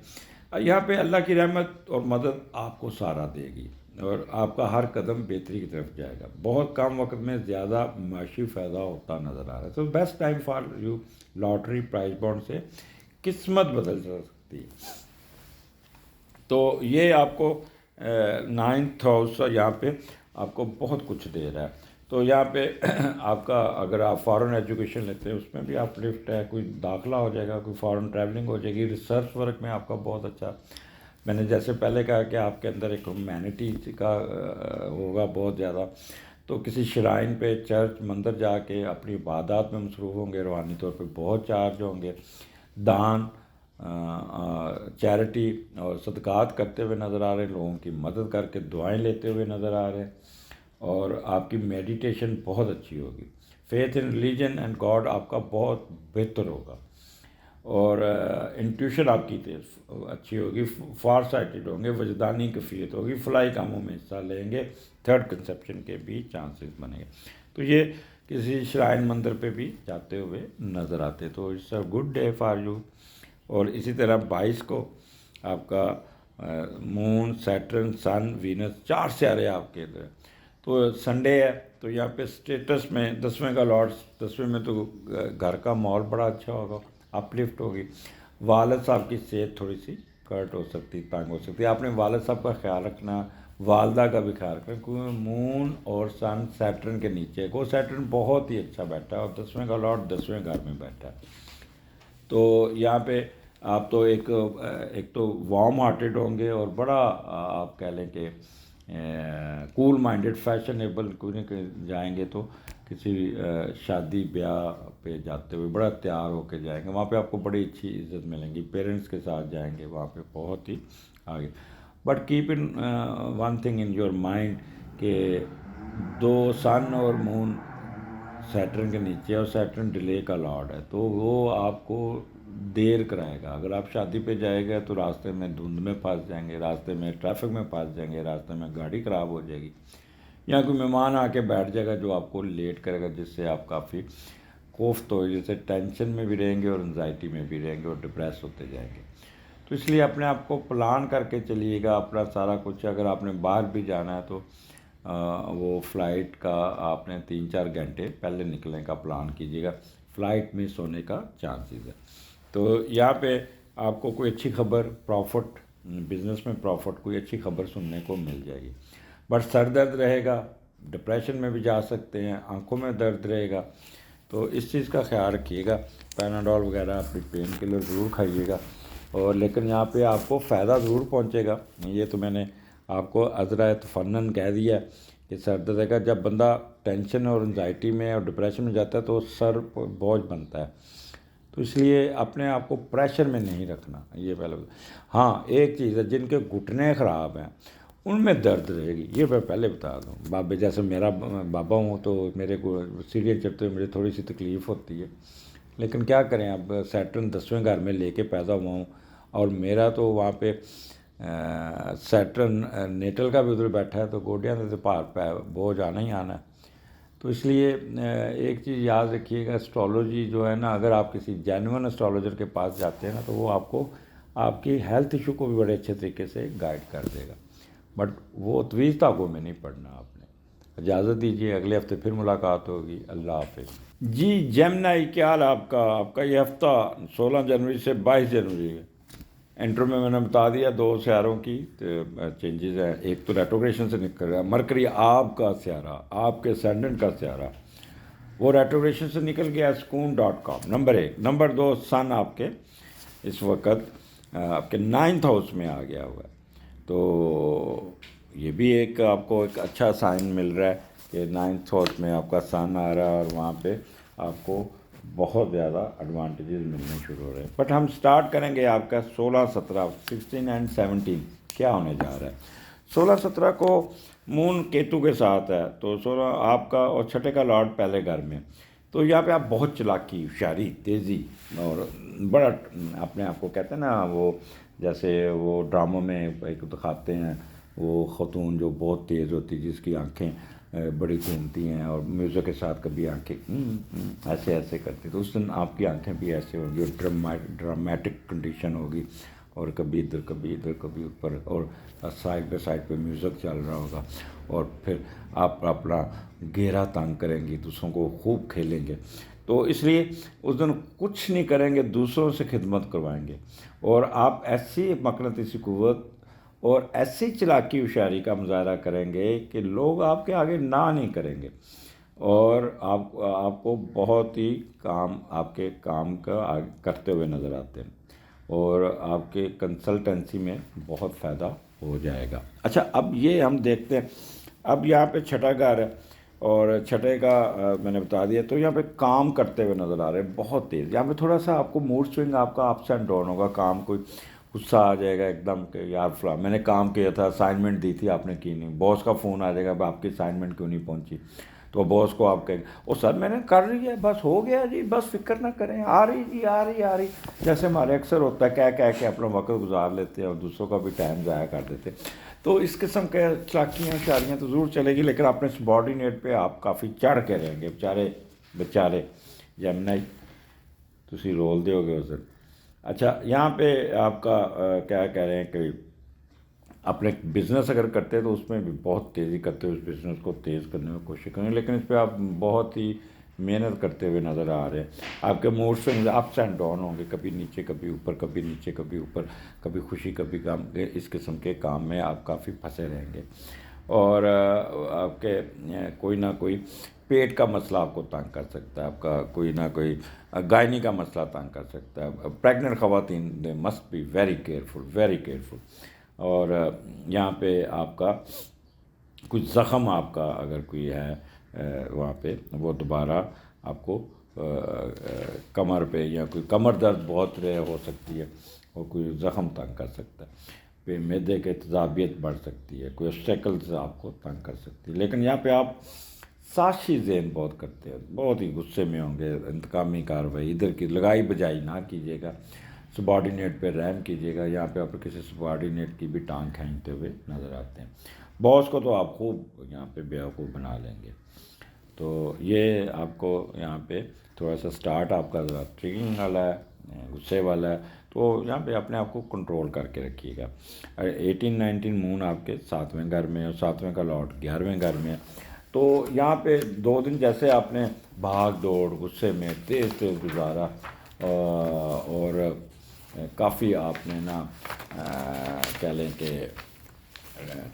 یہاں پہ اللہ کی رحمت اور مدد آپ کو سہارا دے گی اور آپ کا ہر قدم بہتری کی طرف جائے گا. بہت کم وقت میں زیادہ معاشی فائدہ ہوتا نظر آ رہا ہے. تو best time for you lottery prize bond سے قسمت بدل سکتی ہے. تو یہ آپ کو 9th ہاؤس یہاں پہ آپ کو بہت کچھ دے رہا ہے. تو یہاں پہ آپ کا اگر آپ فارن ایجوکیشن لیتے ہیں اس میں بھی آپ لفٹ ہے، کوئی داخلہ ہو جائے گا، کوئی فارن ٹریولنگ ہو جائے گی. ریسرچ ورک میں آپ کا بہت اچھا، میں نے جیسے پہلے کہا کہ آپ کے اندر ایک ہیومینٹی کا ہوگا بہت زیادہ. تو کسی شرائن پہ چرچ مندر جا کے اپنی عبادات میں مصروف ہوں گے، روحانی طور پہ بہت چارج ہوں گے، دان چیریٹی اور صدقات کرتے ہوئے نظر آ رہے ہیں، لوگوں کی مدد کر کے دعائیں لیتے ہوئے نظر آ رہے ہیں اور آپ کی میڈیٹیشن بہت اچھی ہوگی. Faith in religion and God آپ کا بہت بہتر ہوگا اور انٹیوشن آپ کی اچھی ہوگی. فار سائٹڈ ہوں گے، وجدانی کیفیت ہوگی، فلاحی کاموں میں حصہ لیں گے، تھرڈ کنسیپشن کے بھی چانسز بنے گے. تو یہ کسی شرائن مندر پہ بھی جاتے ہوئے نظر آتے. تو it's a good day for you. اور اسی طرح 22 کو آپ کا مون، سیٹرن، سن، وینس، 4 سیارے آپ کے ادھر. تو سنڈے ہے تو یہاں پہ اسٹیٹس میں 10ویں کا لارڈ 10ویں میں تو گھر کا ماحول بڑا اچھا ہوگا، اپ لفٹ ہوگی. والد صاحب کی صحت تھوڑی سی کٹ ہو سکتی، تنگ ہو سکتی. آپ نے والد صاحب کا خیال رکھنا، والدہ کا بھی خیال رکھنا، کیونکہ مون اور سن سیٹرن کے نیچے ہے. سیٹرن بہت ہی اچھا بیٹھا ہے اور 10ویں کا لارڈ 10ویں گھر میں بیٹھا ہے. تو یہاں پہ آپ تو ایک تو وارم ہارٹیڈ ہوں گے اور بڑا آپ کہہ لیں کہ کول مائنڈیڈ، فیشنیبل کوئی نہ کہیں جائیں گے تو کسی شادی بیاہ پہ جاتے ہوئے بڑا تیار ہو کے جائیں گے. وہاں پہ آپ کو بڑی اچھی عزت ملیں گی، پیرنٹس کے ساتھ جائیں گے وہاں پہ بہت ہی آگے. But keep in one thing in your mind کہ 2 سن اور مون سیٹرن کے نیچے اور سیٹرن ڈیلے کا لارڈ ہے تو وہ آپ کو دیر کرائے گا. اگر آپ شادی پہ جائے گا تو راستے میں دھند میں پھنس جائیں گے، راستے میں ٹریفک میں پھنس جائیں گے، راستے میں گاڑی خراب ہو جائے گی، یا کوئی مہمان آ کے بیٹھ جائے گا جو آپ کو لیٹ کرے گا، جس سے آپ کافی کوفت ہو جیسے ٹینشن میں بھی رہیں گے اور انزائٹی میں بھی رہیں گے اور ڈپریس ہوتے جائیں گے. تو اس لیے اپنے آپ کو پلان کر کے چلیے گا اپنا سارا کچھ. اگر آپ نے باہر بھی جانا ہے تو وہ فلائٹ کا آپ نے 3-4 گھنٹے پہلے نکلنے کا پلان کیجیے گا، فلائٹ مس ہونے کا چانسز ہے. تو یہاں پہ آپ کو کوئی اچھی خبر پروفٹ بزنس میں پروفٹ کوئی اچھی خبر سننے کو مل جائے گی. بٹ سر درد رہے گا، ڈپریشن میں بھی جا سکتے ہیں، آنکھوں میں درد رہے گا، تو اس چیز کا خیال رکھیے گا. پیناڈول وغیرہ اپنی پین کلر ضرور کھائیے گا. اور لیکن یہاں پہ آپ کو فائدہ ضرور پہنچے گا. یہ تو میں نے آپ کو عذرا تفنن کہہ دیا کہ سر درد کا جب بندہ ٹینشن اور انزائٹی میں اور ڈپریشن میں جاتا ہے تو سر بوجھ بنتا ہے. تو اس لیے اپنے آپ کو پریشر میں نہیں رکھنا. یہ پہلے ہاں ایک چیز ہے، جن کے گھٹنے خراب ہیں ان میں درد رہے گی، یہ میں پہلے بتا دوں. بابے جیسے میرا بابا ہوں تو میرے کو سیڑھیاں چڑھتے ہوئے مجھے تھوڑی سی تکلیف ہوتی ہے، لیکن کیا کریں، اب سیٹرن 10ویں گھر میں لے کے پیدا ہوا ہوں، اور میرا تو وہاں پہ سیٹرن نیٹل کا بھی ادھر بیٹھا ہے، تو گوڈیاں سے پار بوجھ آنا ہی آنا ہے. تو اس لیے ایک چیز یاد رکھیے گا، اسٹرالوجی جو ہے نا، اگر آپ کسی جینون اسٹرالوجر کے پاس جاتے ہیں نا تو وہ آپ کو آپ کی ہیلتھ ایشو کو بھی بڑے اچھے طریقے سے گائیڈ کر دے گا. بٹ وہ طویل تاغوں میں نہیں پڑھنا آپ نے. اجازت دیجیے، اگلے ہفتے پھر ملاقات ہوگی. اللہ حافظ. جی جیمنائی، کیا حال آپ کا یہ ہفتہ 16 جنوری سے 22 جنوری ہے. انٹرو میں نے بتا دیا 2 سیاروں کی چینجز ہیں. ایک تو ریٹروگریشن سے نکل رہا ہے مرکری، آپ کا سیارہ، آپ کے سینڈنٹ کا سیارہ، وہ ریٹروگریشن سے نکل گیا سکون.com. نمبر 1. نمبر 2، سن آپ کے اس وقت آپ کے 9th ہاؤس میں آ گیا ہوا ہے. تو یہ بھی ایک آپ کو ایک اچھا سائن مل رہا ہے کہ 9th ہاؤس میں آپ کا سن آ رہا ہے، اور وہاں پہ آپ کو بہت زیادہ ایڈوانٹیجز ملنے شروع ہو رہے ہیں. بٹ ہم سٹارٹ کریں گے آپ کا 16 17 16 اینڈ 17 کیا ہونے جا رہا ہے. 16 17 کو مون کیتو کے ساتھ ہے، تو 16 آپ کا اور چھٹے کا لارڈ پہلے گھر میں. تو یہاں پہ آپ بہت چلاکی، ہوشیاری، تیزی، اور بڑا اپنے آپ کو کہتے ہیں نا، وہ جیسے وہ ڈراموں میں ایک دکھاتے ہیں وہ خاتون جو بہت تیز ہوتی، جس کی آنکھیں بڑی گھومتی ہیں، اور میوزک کے ساتھ کبھی آنکھیں ایسے ایسے کرتی، تو اس دن آپ کی آنکھیں بھی ایسے ہوں گی، اور ڈرامیٹک کنڈیشن ہوگی، اور کبھی ادھر کبھی ادھر کبھی اوپر، اور سائڈ بائی سائڈ پہ میوزک چل رہا ہوگا. اور پھر آپ اپنا گھیرا تنگ کریں گی، دوسروں کو خوب کھیلیں گے. تو اس لیے اس دن کچھ نہیں کریں گے، دوسروں سے خدمت کروائیں گے، اور آپ ایسی مقناطیسی قوت اور ایسی چلاکی ہوشیاری کا مظاہرہ کریں گے کہ لوگ آپ کے آگے نہ نہیں کریں گے، اور آپ کو بہت ہی آپ کے کام کا کرتے ہوئے نظر آتے ہیں، اور آپ کے کنسلٹنسی میں بہت فائدہ ہو جائے گا. اچھا، اب یہ ہم دیکھتے ہیں، اب یہاں پہ چھٹا گھر ہے، اور چھٹے کا میں نے بتا دیا. تو یہاں پہ کام کرتے ہوئے نظر آ رہے ہیں بہت تیز. یہاں پہ تھوڑا سا آپ کو موڈ سوئنگ آپ کا اپس اینڈ ڈاؤن ہوگا. کام کوئی غصہ آ جائے گا ایک دم کہ یار فلاں میں نے کام کیا تھا، اسائنمنٹ دی تھی آپ نے کی نہیں. باس کا فون آ جائے گا، اب آپ کی اسائنمنٹ کیوں نہیں پہنچی، تو باس کو آپ کہیں او سر میں نے کر رہی ہے، بس ہو گیا جی، بس فکر نہ کریں، آ رہی جی، آ رہی آ رہی. جیسے ہمارے اکثر ہوتا ہے، کہہ کے اپنا وقت گزار لیتے ہیں اور دوسروں کا بھی ٹائم ضائع کر دیتے. تو اس قسم کے چالاکیاں شاریاں تو ضرور چلے گی، لیکن اپنے سبارڈینیٹ پہ آپ کافی چڑھ کے رہیں گے. بیچارے جیمنائی تسی رول دے ہو گے اس دن. اچھا، یہاں پہ آپ کا کیا کہہ رہے ہیں کہ اپنے بزنس اگر کرتے ہیں تو اس میں بھی بہت تیزی کرتے ہوئے اس بزنس کو تیز کرنے کی کوشش کریں، لیکن اس پہ آپ بہت ہی محنت کرتے ہوئے نظر آ رہے ہیں. آپ کے موڈ سے اپس اینڈ ڈاؤن ہوں گے، کبھی نیچے کبھی اوپر، کبھی نیچے کبھی اوپر، کبھی خوشی کبھی غم. اس قسم کے کام میں آپ کافی پھنسے رہیں گے، اور آپ کے کوئی نہ کوئی پیٹ کا مسئلہ آپ کو تنگ کر سکتا ہے، آپ کا کوئی نہ کوئی گائنی کا مسئلہ تنگ کر سکتا ہے. پریگننٹ خواتین they must be very careful, very careful. اور یہاں پہ آپ کا کچھ زخم آپ کا اگر کوئی ہے وہاں پہ، وہ دوبارہ آپ کو کمر پہ یا کوئی کمر درد بہت ہو سکتی ہے، اور کوئی زخم تنگ کر سکتا ہے. پہ معدے کے تیزابیت بڑھ سکتی ہے، کوئی اسٹیکلز آپ کو تنگ کر سکتی ہے. لیکن یہاں پہ آپ سازشی ذہن بہت کرتے ہیں، بہت ہی غصے میں ہوں گے. انتقامی کارروائی ادھر کی لگائی بجائی نہ کیجیے گا، سبارڈینیٹ پہ رحم کیجیے گا. یہاں پہ آپ کسی سبارڈینیٹ کی بھی ٹانگ کھینچتے ہوئے نظر آتے ہیں. باس کو تو آپ خوب یہاں پہ بیوقوف بنا لیں گے. تو یہ آپ کو یہاں پہ تھوڑا سا سٹارٹ آپ کا ذرا ٹرگنگ والا ہے، غصے والا ہے. تو یہاں پہ اپنے آپ کو کنٹرول کر کے رکھیے گا. 18 19 مون آپ کے 7ویں گھر میں، اور 7ویں کا لارڈ 11ویں گھر میں. تو یہاں پہ 2 دن جیسے آپ نے بھاگ دوڑ غصے میں تیز تیز گزارا، اور کافی آپ نے نا کہہ لیں کہ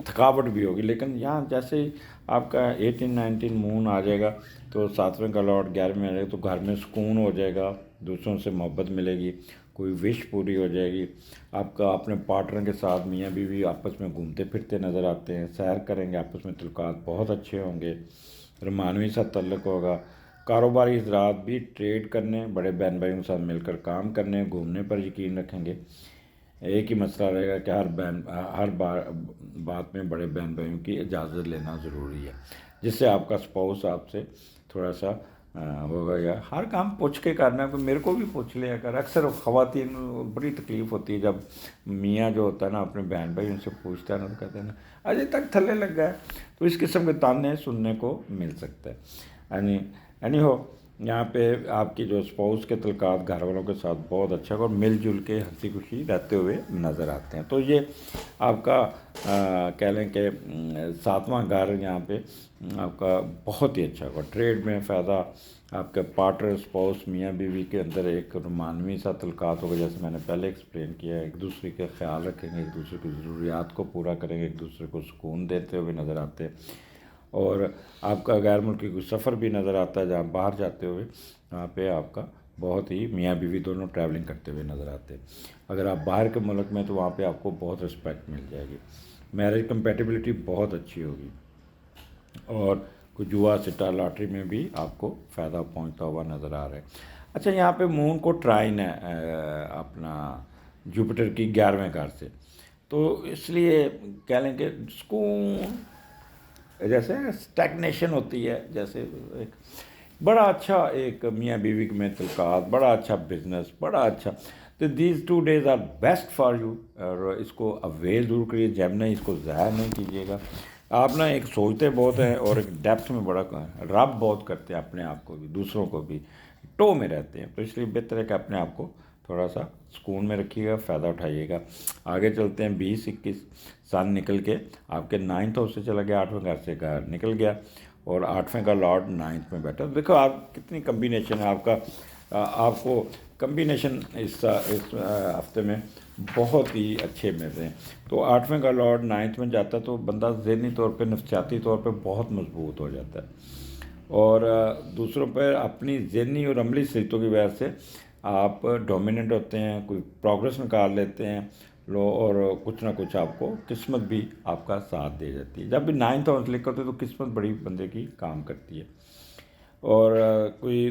تھکاوٹ بھی ہوگی، لیکن یہاں جیسے ہی آپ کا 18-19 مون آ جائے گا تو 7ویں کا لاٹ 11ویں آ جائے گا تو گھر میں سکون ہو جائے گا، دوسروں سے محبت ملے گی، کوئی وش پوری ہو جائے گی، آپ کا اپنے پارٹنر کے ساتھ میاں بیوی آپس میں گھومتے پھرتے نظر آتے ہیں، سیر کریں گے، آپس میں تعلقات بہت اچھے ہوں گے، رومانوی سا تعلق ہوگا، کاروباری حضرات بھی ٹریڈ کرنے، بڑے بہن بھائیوں کے ساتھ مل کر کام کرنے، گھومنے پر یقین رکھیں گے۔ ایک ہی مسئلہ رہے گا کہ ہر بات میں بڑے بہن بھائیوں کی اجازت لینا ضروری ہے، جس سے آپ کا سپاؤس آپ سے تھوڑا سا ہوگا، یا ہر کام پوچھ کے کرنا ہے، میرے کو بھی پوچھ لیا کر۔ اکثر خواتین بڑی تکلیف ہوتی ہے جب میاں جو ہوتا ہے نا اپنے بہن بھائی ان سے پوچھتا ہے نا، تو کہتے ہیں نا ابھی تک تھلے لگ گئے، تو اس قسم کے تانے سننے کو مل سکتا ہے۔ اینی ہو، یہاں پہ آپ کی جو سپاؤس کے تعلقات گھر والوں کے ساتھ بہت اچھا اور مل جل کے ہنسی خوشی رہتے ہوئے نظر آتے ہیں، تو یہ آپ کا کہہ لیں کہ 7واں گھر یہاں پہ آپ کا بہت ہی اچھا ہوگا۔ ٹریڈ میں فائدہ، آپ کے پارٹنر سپاؤس میاں بیوی کے اندر ایک رومانوی سا تعلقات ہوگا، جیسے میں نے پہلے ایکسپلین کیا ہے، ایک دوسرے کا خیال رکھیں گے، ایک دوسرے کی ضروریات کو پورا کریں گے، ایک دوسرے کو سکون دیتے ہوئے نظر آتے ہیں، اور آپ کا غیر ملکی کوئی سفر بھی نظر آتا ہے جہاں باہر جاتے ہوئے، وہاں پہ آپ کا بہت ہی میاں بیوی دونوں ٹریولنگ کرتے ہوئے نظر آتے ہیں۔ اگر آپ باہر کے ملک میں تو وہاں پہ آپ کو بہت رسپیکٹ مل جائے گی، میرج کمپیٹیبلٹی بہت اچھی ہوگی، اور کوئی جوا سٹا لاٹری میں بھی آپ کو فائدہ پہنچتا ہوا نظر آ رہا ہے۔ اچھا، یہاں پہ مون کو ٹرائن ہے اپنا جوپیٹر کی 11ویں گھر سے، تو اس لیے کہہ لیں کہ سکون، جیسے اسٹیگنیشن ہوتی ہے، جیسے ایک بڑا اچھا ایک میاں بیوی میں تعلقات، بڑا اچھا بزنس، بڑا اچھا، تو these 2 days are best for you, اور اس کو اویل ضرور کریے، جیمنائی اس کو ضائع نہیں کیجیے گا۔ آپ نا ایک سوچتے بہت ہیں اور ایک ڈیپتھ میں بڑا رب بہت کرتے ہیں، اپنے آپ کو بھی دوسروں کو بھی ٹو میں رہتے ہیں، تو اس لیے بہتر ہے کہ اپنے آپ کو تھوڑا سا سکون میں رکھیے گا، فائدہ اٹھائیے گا۔ آگے چلتے ہیں، 20-21 سن نکل کے آپ کے 9th ہاؤس سے چلا گیا، 8ویں گھر سے نکل گیا، اور 8ویں کا لارڈ 9th میں بیٹھا۔ دیکھو آپ کتنی کمبینیشن ہے آپ کا، آپ کو کمبینیشن اس ہفتے میں بہت ہی اچھے مل رہے ہیں۔ تو 8ویں کا لارڈ 9th میں جاتا ہے تو بندہ ذہنی طور پہ، نفسیاتی طور پہ بہت مضبوط ہو جاتا ہے، اور دوسروں پر اپنی ذہنی اور عملی صحتوں کی وجہ سے آپ ڈومیننٹ ہوتے ہیں، کوئی پروگرس نکال لیتے ہیں لو، اور کچھ نہ کچھ آپ کو قسمت بھی آپ کا ساتھ دے جاتی ہے۔ جب بھی 9th ہاؤس لکھا ہوتا ہے تو قسمت بڑی بندے کی کام کرتی ہے، اور کوئی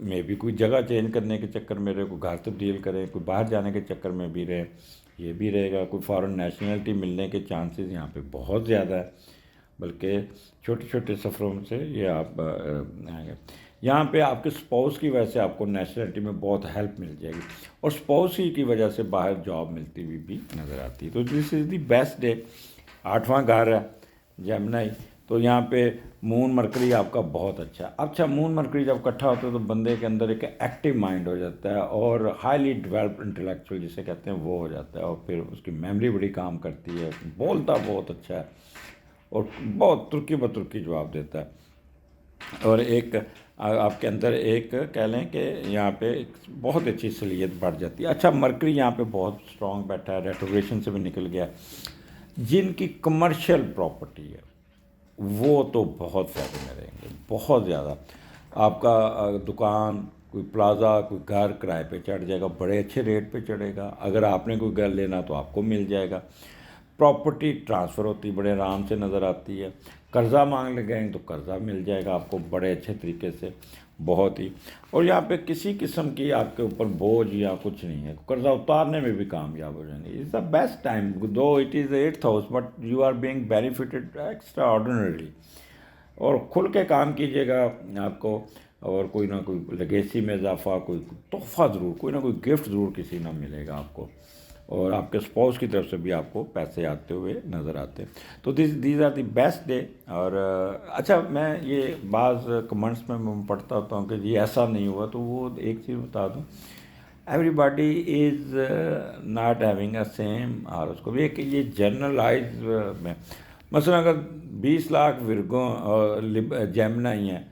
میں بھی کوئی جگہ چینج کرنے کے چکر میں رہے، کوئی گھر تبدیل کرے، کوئی باہر جانے کے چکر میں بھی رہے، یہ بھی رہے گا، کوئی فارن نیشنلٹی ملنے کے چانسز یہاں پہ بہت زیادہ ہے، بلکہ چھوٹے چھوٹے سفروں سے یہ آپ آئیں گے۔ یہاں پہ آپ کے سپاؤس کی وجہ سے آپ کو نیشنلٹی میں بہت ہیلپ مل جائے گی، اور سپاؤس ہی کی وجہ سے باہر جاب ملتی ہوئی بھی نظر آتی ہے، تو دس از دی بیسٹ ڈے۔ 8واں گھر ہے جیمنائی، تو یہاں پہ مون مرکری آپ کا بہت اچھا مون مرکری جب اکٹھا ہوتا ہے تو بندے کے اندر ایک ایکٹیو مائنڈ ہو جاتا ہے، اور ہائیلی ڈیولپڈ انٹلیکچوئل جسے کہتے ہیں وہ ہو جاتا ہے، اور پھر اس کی میموری بڑی کام کرتی ہے، بولتا بہت اچھا ہے، اور بہت ترکی بترکی جواب دیتا ہے، اور ایک آپ کے اندر ایک کہہ لیں کہ یہاں پہ بہت اچھی صلاحیت بڑھ جاتی ہے۔ اچھا، مرکری یہاں پہ بہت اسٹرانگ بیٹھا ہے، ریٹروگریشن سے بھی نکل گیا، جن کی کمرشل پراپرٹی ہے وہ تو بہت فائدے میں رہیں گے، بہت زیادہ۔ آپ کا دکان، کوئی پلازا، کوئی گھر کرائے پہ چڑھ جائے گا، بڑے اچھے ریٹ پہ چڑھے گا، اگر آپ نے کوئی گھر لینا تو آپ کو مل جائے گا، پراپرٹی ٹرانسفر ہوتی بڑے آرام سے نظر آتی ہے، قرضہ مانگ لگیں تو قرضہ مل جائے گا آپ کو بڑے اچھے طریقے سے، بہت ہی، اور یہاں پہ کسی قسم کی آپ کے اوپر بوجھ یا کچھ نہیں ہے، قرضہ اتارنے میں بھی کامیاب ہو جائیں گے۔ It's the best time, though it is 8th house but you are being benefited extraordinarily, اور کھل کے کام کیجیے گا آپ کو، اور کوئی نہ کوئی لیگیسی میں اضافہ، کوئی تحفہ ضرور، کوئی نہ کوئی گفٹ ضرور کسی نہ ملے گا آپ کو، اور آپ کے سپاؤس کی طرف سے بھی آپ کو پیسے آتے ہوئے نظر آتے ہیں، تو these are the best day. اور اچھا، میں یہ بعض کمنٹس میں پڑھتا ہوتا ہوں کہ یہ ایسا نہیں ہوا، تو وہ ایک چیز بتا دوں، every body is not having a same, اور اس کو بھی ایک یہ جنرلائز میں، مثلا اگر 20 لاکھ ورگوں اور جیمنائی ہیں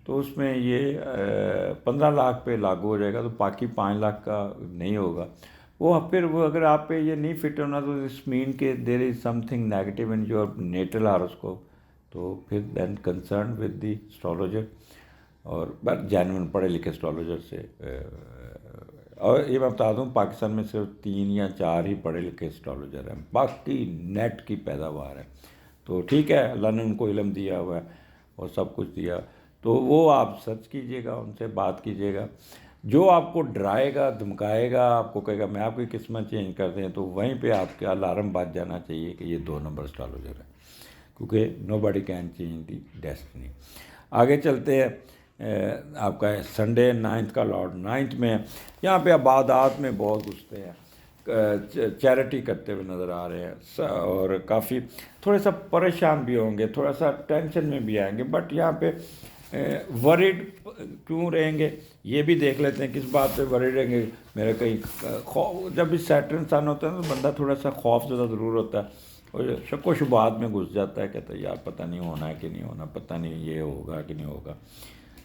تو اس میں یہ 15 لاکھ پہ لاگو ہو جائے گا، تو باقی 5 لاکھ کا نہیں ہوگا، وہ پھر وہ اگر آپ پہ یہ نہیں فٹ ہونا تو اس مین کہ there is something negative in your natal horoscope, تو پھر then concern with the astrologer, اور بس جینون پڑھے لکھے اسٹرالوجر سے. اور یہ میں بتا دوں پاکستان میں صرف 3 یا 4 ہی پڑھے لکھے اسٹرالوجر ہیں، باقی نیٹ کی پیداوار ہے. تو ٹھیک ہے، اللہ نے ان کو علم دیا ہوا ہے اور سب کچھ دیا، تو وہ آپ سرچ کیجیے گا، ان سے بات کیجیے گا. جو آپ کو ڈرائے گا، دھمکائے گا، آپ کو کہے گا میں آپ کی قسمت چینج کر دیں، تو وہیں پہ آپ کے الارم بج جانا چاہیے کہ یہ 2 نمبر اسٹرالوجر ہے، کیونکہ nobody can change the destiny. آگے چلتے ہیں. آپ کا سنڈے 9 کا لارڈ 9 میں، یہاں پہ عبادات میں بہت گھستے ہیں، چیریٹی کرتے ہوئے نظر آ رہے ہیں، اور کافی تھوڑے سا پریشان بھی ہوں گے، تھوڑا سا ٹینشن میں بھی آئیں گے. بٹ یہاں پہ ورڈ کیوں رہیں گے یہ بھی دیکھ لیتے ہیں، کس بات پہ ورڈ رہیں گے. میرا کہیں جب بھی سیٹرن سن ہوتا ہے تو بندہ تھوڑا سا خوف زدہ ضرور ہوتا ہے، اور شک و شبہات میں گھس جاتا ہے، کہتا ہے یار پتہ نہیں ہونا ہے کہ نہیں ہونا، پتہ نہیں یہ ہوگا کہ نہیں ہوگا.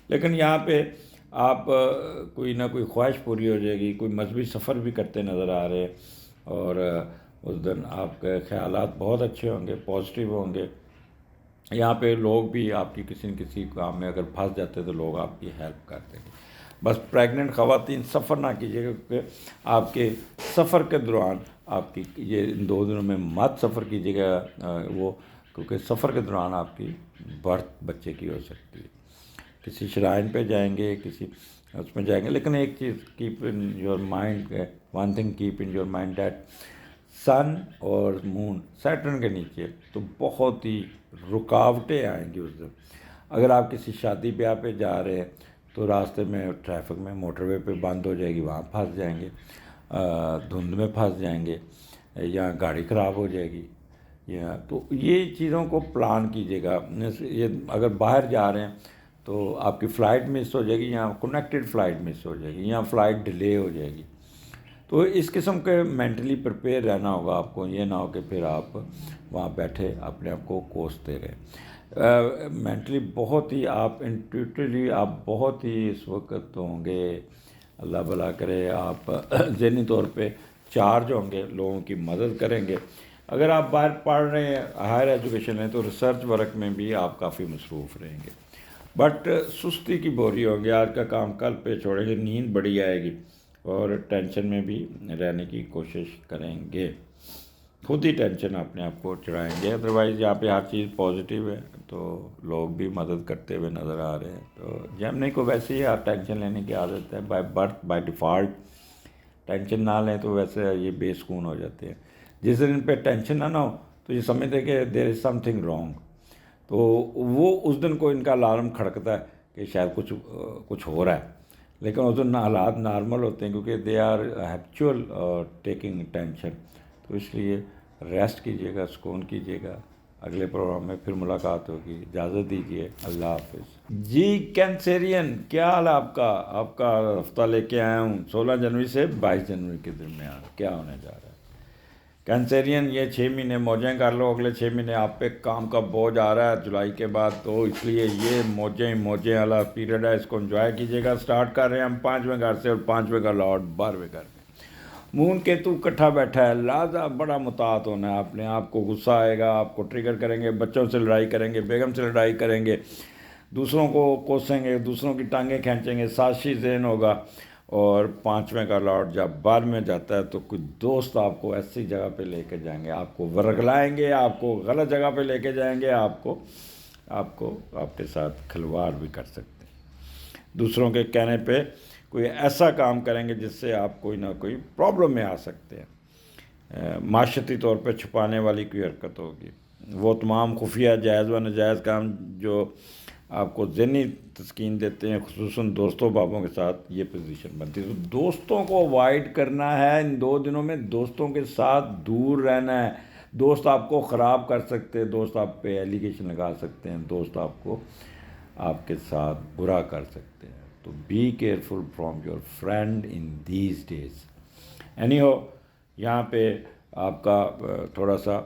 لیکن یہاں پہ آپ کوئی نہ کوئی خواہش پوری ہو جائے گی، کوئی مذہبی سفر بھی کرتے نظر آ رہے ہیں، اور اس دن آپ کے خیالات بہت اچھے ہوں گے، پازیٹیو ہوں گے. یہاں پہ لوگ بھی آپ کی کسی نہ کسی کام میں اگر پھنس جاتے تو لوگ آپ کی ہیلپ کرتے ہیں. بس پریگننٹ خواتین سفر نہ کیجیے گا، کیونکہ آپ کے سفر کے دوران آپ کی یہ 2 دنوں میں مت سفر کیجیے گا وہ، کیونکہ سفر کے دوران آپ کی برتھ بچے کی ہو سکتی ہے. کسی شرائن پہ جائیں گے، کسی اس میں جائیں گے. لیکن ایک چیز keep in your mind, one thing keep in your mind that sun اور مون سیٹرن کے نیچے تو بہت ہی رکاوٹیں آئیں گی اس دن. اگر آپ کسی شادی بیاہ پہ جا رہے ہیں تو راستے میں ٹریفک میں موٹر وے پہ بند ہو جائے گی، وہاں پھنس جائیں گے، دھند میں پھنس جائیں گے، یا گاڑی خراب ہو جائے گی. یا تو یہ چیزوں کو پلان کیجیے گا. یہ اگر باہر جا رہے ہیں تو آپ کی فلائٹ مس ہو جائے گی، یا کنیکٹڈ فلائٹ مس ہو جائے گی، یا فلائٹ ڈیلے ہو جائے گی. تو اس قسم کے مینٹلی پریپیئر رہنا ہوگا آپ کو. یہ نہ ہو کہ پھر آپ وہاں بیٹھے اپنے آپ کو کوستے رہے. مینٹلی بہت ہی آپ انٹیوٹیولی آپ بہت ہی اس وقت ہوں گے، اللہ بھلا کرے، آپ ذہنی طور پہ چارج ہوں گے، لوگوں کی مدد کریں گے. اگر آپ باہر پڑھ رہے ہیں، ہائر ایجوکیشن ہے، تو ریسرچ ورک میں بھی آپ کافی مصروف رہیں گے. بٹ سستی کی بوری ہوں گے، آج کا کام کل پہ چھوڑیں گے، نیند بڑی آئے گی، اور ٹینشن میں بھی رہنے کی کوشش کریں گے. خود ہی ٹینشن اپنے آپ کو چڑھائیں گے. ادروائز یہاں پہ ہر چیز پازیٹیو ہے، تو لوگ بھی مدد کرتے ہوئے نظر آ رہے ہیں. تو جیمنی کو ویسے ہی آپ ٹینشن لینے کی عادت ہے، by birth by default. Tension نہ لیں تو ویسے یہ بے سکون ہو جاتے ہیں. جس دن ان پہ ٹینشن نہ ہو تو یہ سمجھتے کہ there is some thing wrong, تو وہ اس دن کو ان کا الارم کھڑکتا ہے کہ شاید کچھ ہو رہا ہے. لیکن اس دن حالات نارمل ہوتے ہیں، کیونکہ دے آر ہیبچول ٹیکنگ ٹینشن. تو اس لیے ریسٹ کیجیے گا، سکون کیجیے گا. اگلے پروگرام میں پھر ملاقات ہوگی. اجازت دیجیے، اللہ حافظ. جی کینسیرین، کیا حال ہے آپ کا؟ آپ کا ہفتہ لے کے آیا ہوں 16 جنوری سے 22 جنوری کے درمیان کیا ہونے جا رہا ہے. کینسیرین، یہ 6 مہینے موجیں کر لو. اگلے 6 مہینے آپ پہ کام کا بوجھ آ رہا ہے جولائی کے بعد، تو اس لیے یہ موجیں والا پیریڈ ہے، اس کو انجوائے کیجیے گا. سٹارٹ کر رہے ہیں ہم 5ویں گھر سے، اور 5ویں کا لارڈ 12ویں گھر میں. مون کیتو اکٹھا بیٹھا ہے، لہٰذا بڑا محتاط ہونا ہے. اپنے آپ کو غصہ آئے گا، آپ کو ٹریگر کریں گے، بچوں سے لڑائی کریں گے، بیگم سے لڑائی کریں گے، دوسروں کو کوسیں گے، دوسروں کی ٹانگیں کھینچیں گے، سازشی ذہن ہوگا. اور 5ویں کا لارڈ جب 12 میں جاتا ہے تو کچھ دوست آپ کو ایسی جگہ پہ لے کے جائیں گے، آپ کو ورگلائیں گے، آپ کو غلط جگہ پہ لے کے جائیں گے، آپ کے ساتھ کھلواڑ بھی کر سکتے ہیں. دوسروں کے کہنے پہ کوئی ایسا کام کریں گے جس سے آپ کوئی نہ کوئی پرابلم میں آ سکتے ہیں. معاشرتی طور پہ چھپانے والی کوئی حرکت ہوگی. وہ تمام خفیہ جائز و ناجائز کام جو آپ کو ذہنی تسکین دیتے ہیں، خصوصاً دوستوں بابوں کے ساتھ یہ پوزیشن بنتی ہے. تو دوستوں کو اوائڈ کرنا ہے ان 2 دنوں میں. دوستوں کے ساتھ دور رہنا ہے. دوست آپ کو خراب کر سکتے ہیں، دوست آپ پہ ایلیگیشن لگا سکتے ہیں، دوست آپ کو آپ کے ساتھ برا کر سکتے ہیں. تو be careful from your friend in these days. Anyhow, یہاں پہ آپ کا تھوڑا سا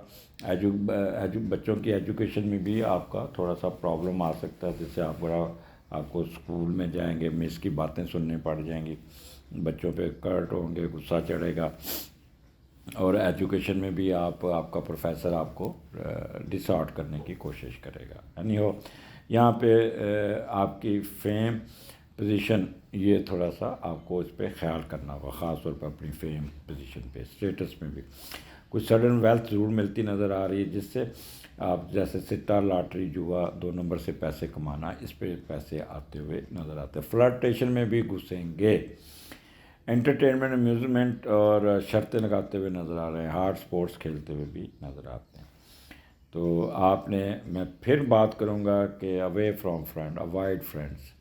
بچوں کی ایجوکیشن میں بھی آپ کا تھوڑا سا پرابلم آ سکتا ہے، جس سے آپ کو اسکول میں جائیں گے مس کی باتیں سننے پڑ جائیں گی. بچوں پہ کرٹ ہوں گے، غصہ چڑھے گا، اور ایجوکیشن میں بھی آپ کا پروفیسر آپ کو ڈسآرٹ کرنے کی کوشش کرے گا. یعنی ہو یہاں پہ آپ کی فیم پوزیشن، یہ تھوڑا سا آپ کو اس پہ خیال کرنا ہوگا، خاص طور پہ اپنی فیم پوزیشن پہ، اسٹیٹس میں بھی کچھ سڈن ویلتھ ضرور ملتی نظر آ رہی ہے، جس سے آپ جیسے سٹا، لاٹری، جوا، 2 نمبر سے پیسے کمانا، اس پہ پیسے آتے ہوئے نظر آتے ہیں. فلرٹیشن میں بھی گھسیں گے. انٹرٹینمنٹ، امیوزمنٹ اور شرطیں لگاتے ہوئے نظر آ رہے ہیں. ہارڈ سپورٹس کھیلتے ہوئے بھی نظر آتے ہیں. تو آپ نے، میں پھر بات کروں گا کہ away from friend, avoid friends,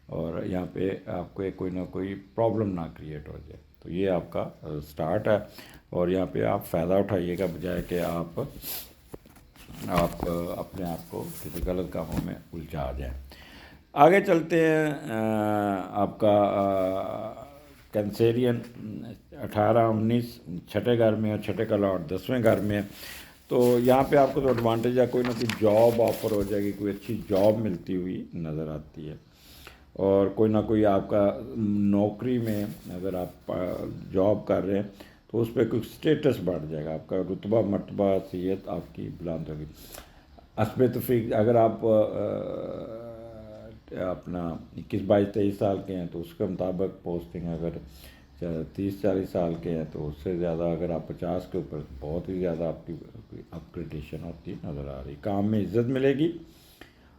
اور یہاں پہ آپ کو کوئی نہ کوئی پرابلم نہ کریٹ ہو جائے. تو یہ آپ کا سٹارٹ ہے، اور یہاں پہ آپ فائدہ اٹھائیے گا، بجائے کہ آپ اپنے آپ کو کسی غلط کاموں میں الجھا جائیں. آگے چلتے ہیں. آپ کا کینسیرین 18 19 چھٹے گھر میں، اور چھٹے کا لاٹ 10ویں گھر میں ہے. تو یہاں پہ آپ کو تو ایڈوانٹیج ہے، کوئی نہ کوئی جاب آفر ہو جائے گی، کوئی اچھی جاب ملتی ہوئی نظر آتی ہے، اور کوئی نہ کوئی آپ کا نوکری میں اگر آپ جاب کر رہے ہیں تو اس پہ کوئی اسٹیٹس بڑھ جائے گا، آپ کا رتبہ، مرتبہ، حیثیت آپ کی بلند ہوگی. حسب تفریق اگر آپ اپنا 21 22 23 سال کے ہیں تو اس کے مطابق پوسٹنگ، اگر 30 40 سال کے ہیں تو اس سے زیادہ، اگر آپ 50 کے اوپر، بہت ہی زیادہ آپ کی اپگریڈیشن ہوتی نظر آ رہی. کام میں عزت ملے گی،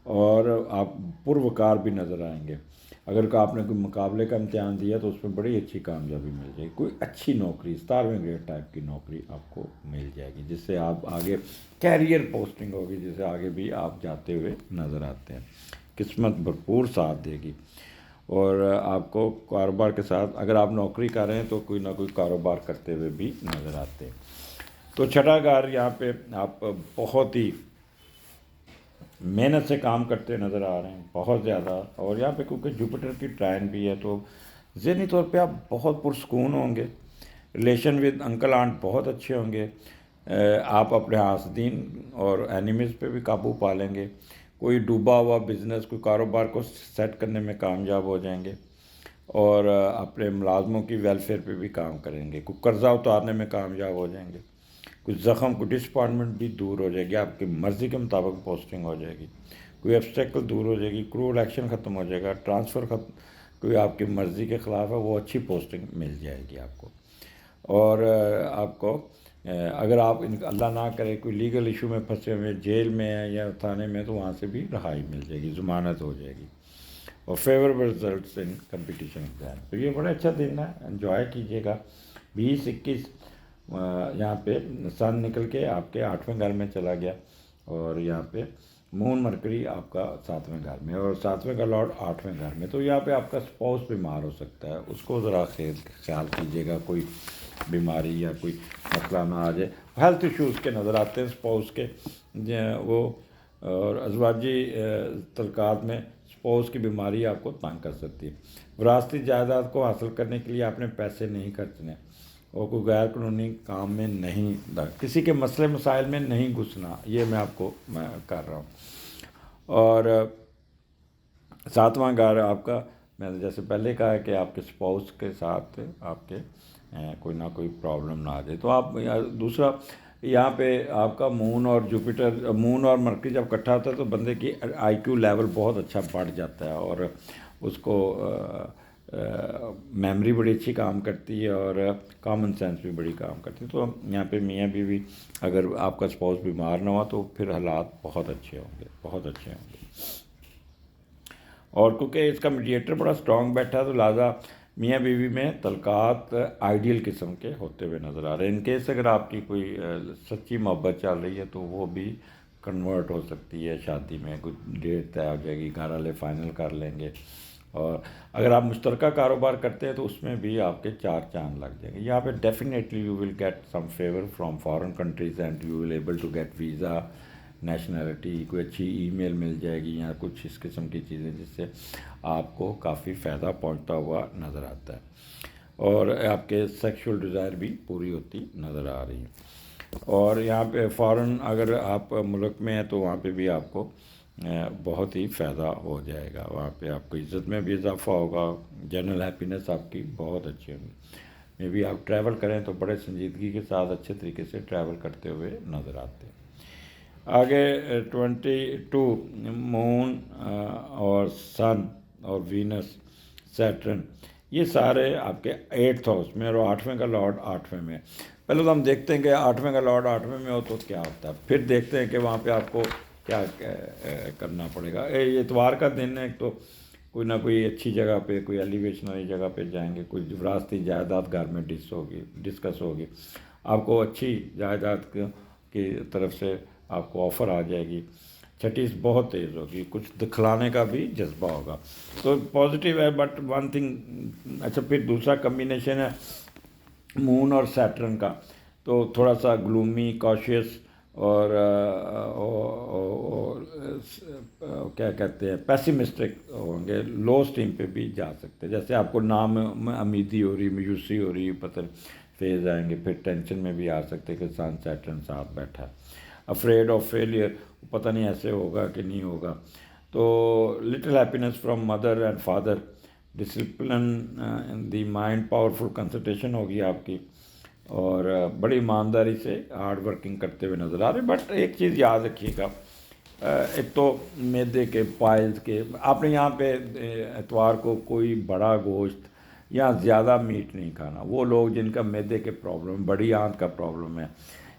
اور آپ پروقار بھی نظر آئیں گے. اگر آپ نے کوئی مقابلے کا امتحان دیا تو اس میں بڑی اچھی کامیابی مل جائے گی. کوئی اچھی نوکری، 17ویں گریڈ ٹائپ کی نوکری آپ کو مل جائے گی، جس سے آپ آگے کیریئر پوسٹنگ ہوگی، جس سے آگے بھی آپ جاتے ہوئے نظر آتے ہیں. قسمت بھرپور ساتھ دے گی. اور آپ کو کاروبار کے ساتھ، اگر آپ نوکری کر رہے ہیں تو کوئی نہ کوئی کاروبار کرتے ہوئے بھی نظر آتے ہیں. تو چھٹا گھر یہاں پہ آپ بہت ہی محنت سے کام کرتے نظر آ رہے ہیں، بہت زیادہ. اور یہاں پہ کیونکہ جوپیٹر کی ٹرائن بھی ہے، تو ذہنی طور پہ آپ بہت پرسکون ہوں گے. ریلیشن ود انکل آنٹ بہت اچھے ہوں گے. آپ اپنے حاسدین اور اینیمیز پہ بھی قابو پا لیں گے. کوئی ڈوبا ہوا بزنس، کوئی کاروبار کو سیٹ کرنے میں کامیاب ہو جائیں گے، اور اپنے ملازموں کی ویلفیئر پہ بھی کام کریں گے. کوئی قرضہ اتارنے میں کامیاب ہو جائیں گے. کوئی زخم، کوئی ڈسپوائنٹمنٹ بھی دور ہو جائے گی، آپ کی مرضی کے مطابق پوسٹنگ ہو جائے گی. کوئی ایبسٹیکل دور ہو جائے گی، کرول ایکشن ختم ہو جائے گا، ٹرانسفر ختم، کوئی آپ کی مرضی کے خلاف ہے وہ اچھی پوسٹنگ مل جائے گی آپ کو. اور آپ کو اگر آپ اللہ نہ کرے کوئی لیگل ایشو میں پھنسے ہوئے، جیل میں ہیں یا تھانے میں، تو وہاں سے بھی رہائی مل جائے گی، ضمانت ہو جائے گی. اور favourable results in competition exam. تو یہ بڑا اچھا دن ہے، انجوائے کیجیے گا. 20 21 یہاں پہ سن نکل کے آپ کے 8ویں گھر میں چلا گیا، اور یہاں پہ مون مرکری آپ کا 7ویں گھر میں، اور 7ویں کا لارڈ 8ویں گھر میں. تو یہاں پہ آپ کا اسپاؤس بیمار ہو سکتا ہے، اس کو ذرا خیال کیجیے گا، کوئی بیماری یا کوئی مسئلہ نہ آ جائے. ہیلتھ ایشوز کے نظر آتے ہیں اسپاؤس کے وہ، اور ازواجی تعلقات میں اسپاؤس کی بیماری آپ کو تنگ کر سکتی ہے. وراثتی جائیداد کو حاصل کرنے کے لیے آپ نے پیسے نہیں خرچنے، اور کوئی غیر قانونی کام میں نہیں، کسی کے مسئلے مسائل میں نہیں گھسنا، یہ میں آپ کو کر رہا ہوں. اور 7واں گھر آپ کا، میں نے جیسے پہلے کہا ہے کہ آپ کے اسپاؤس کے ساتھ آپ کے کوئی نہ کوئی پرابلم نہ آ جائے. تو آپ دوسرا یہاں پہ آپ کا مون اور جوپیٹر، مون اور مرکری جب اکٹھا ہوتا ہے تو بندے کی آئی کیو لیول بہت اچھا بڑھ جاتا ہے، اور اس کو میموری بڑی اچھی کام کرتی ہے، اور کامن سینس بھی بڑی کام کرتی ہے. تو یہاں پہ میاں بیوی اگر آپ کا اسپاؤس بیمار نہ ہوا تو پھر حالات بہت اچھے ہوں گے، بہت اچھے ہوں گے. اور کیونکہ اس کا میڈیٹر بڑا اسٹرانگ بیٹھا ہے، تو لہٰذا میاں بیوی میں تعلقات آئیڈیل قسم کے ہوتے ہوئے نظر آ رہے ہیں. ان کیس اگر آپ کی کوئی سچی محبت چل رہی ہے تو وہ بھی کنورٹ ہو سکتی ہے شادی میں، کوئی ڈیٹ طے ہو جائے گی، گھر والے فائنل کر لیں گے. اور اگر آپ مشترکہ کاروبار کرتے ہیں تو اس میں بھی آپ کے 4 چاند لگ جائیں گے. یہاں پہ definitely you will get some favour from foreign countries, and you will able to get visa, nationality, کوئی اچھی ای میل مل جائے گی، یا کچھ اس قسم کی چیزیں جس سے آپ کو کافی فائدہ پہنچتا ہوا نظر آتا ہے. اور آپ کے سیکشول ڈیزائر بھی پوری ہوتی نظر آ رہی ہیں. اور یہاں پہ فارن اگر آپ ملک میں ہیں تو وہاں پہ بھی آپ کو بہت ہی فائدہ ہو جائے گا. وہاں پہ آپ کو عزت میں بھی اضافہ ہوگا, جنرل ہیپینس آپ کی بہت اچھی ہوگی. میں بھی آپ ٹریول کریں تو بڑے سنجیدگی کے ساتھ اچھے طریقے سے ٹریول کرتے ہوئے نظر آتے ہیں. آگے 22 مون اور سن اور وینس, سیٹرن, یہ سارے آپ کے 8th ہاؤس میں, اور 8ویں کا لارڈ 8ویں میں. پہلے تو ہم دیکھتے ہیں کہ 8ویں کا لارڈ 8ویں میں ہو تو کیا ہوتا ہے, پھر دیکھتے ہیں کہ وہاں پہ آپ کو کیا کرنا پڑے گا. یہ اتوار کا دن ہے, ایک تو کوئی نہ کوئی اچھی جگہ پہ, کوئی ایلیویشن والی جگہ پہ جائیں گے, کوئی وراثتی جائیداد گھر میں ڈسکس ہوگی, آپ کو اچھی جائیداد کی طرف سے آپ کو آفر آ جائے گی. چھٹیس بہت تیز ہوگی, کچھ دکھلانے کا بھی جذبہ ہوگا, تو پازیٹیو ہے. بٹ ون تھنگ, اچھا پھر دوسرا کمبینیشن ہے مون اور سیٹرن کا, تو تھوڑا سا گلومی, کاشیس اور کیا کہتے ہیں پیسیمسٹک ہوں گے, لو اسٹیم پہ بھی جا سکتے ہیں. جیسے آپ کو نام امیدی ہو رہی, مایوسی ہو رہی, پتہ فیز آئیں گے, پھر ٹینشن میں بھی آ سکتے کہ سن سیٹرن ساتھ بیٹھا ہے. افریڈ آف فیلئر, پتہ نہیں ایسے ہوگا کہ نہیں ہوگا. تو little happiness from mother and father, discipline the mind, powerful concentration ہوگی آپ کی, اور بڑی ایمانداری سے ہارڈ ورکنگ کرتے ہوئے نظر آ رہے. بٹ ایک چیز یاد رکھیے گا, ایک تو میدے کے پائلز کے, آپ نے یہاں پہ اتوار کو کوئی بڑا گوشت یا زیادہ میٹ نہیں کھانا. وہ لوگ جن کا میدے کے پرابلم, بڑی آنت کا پرابلم ہے,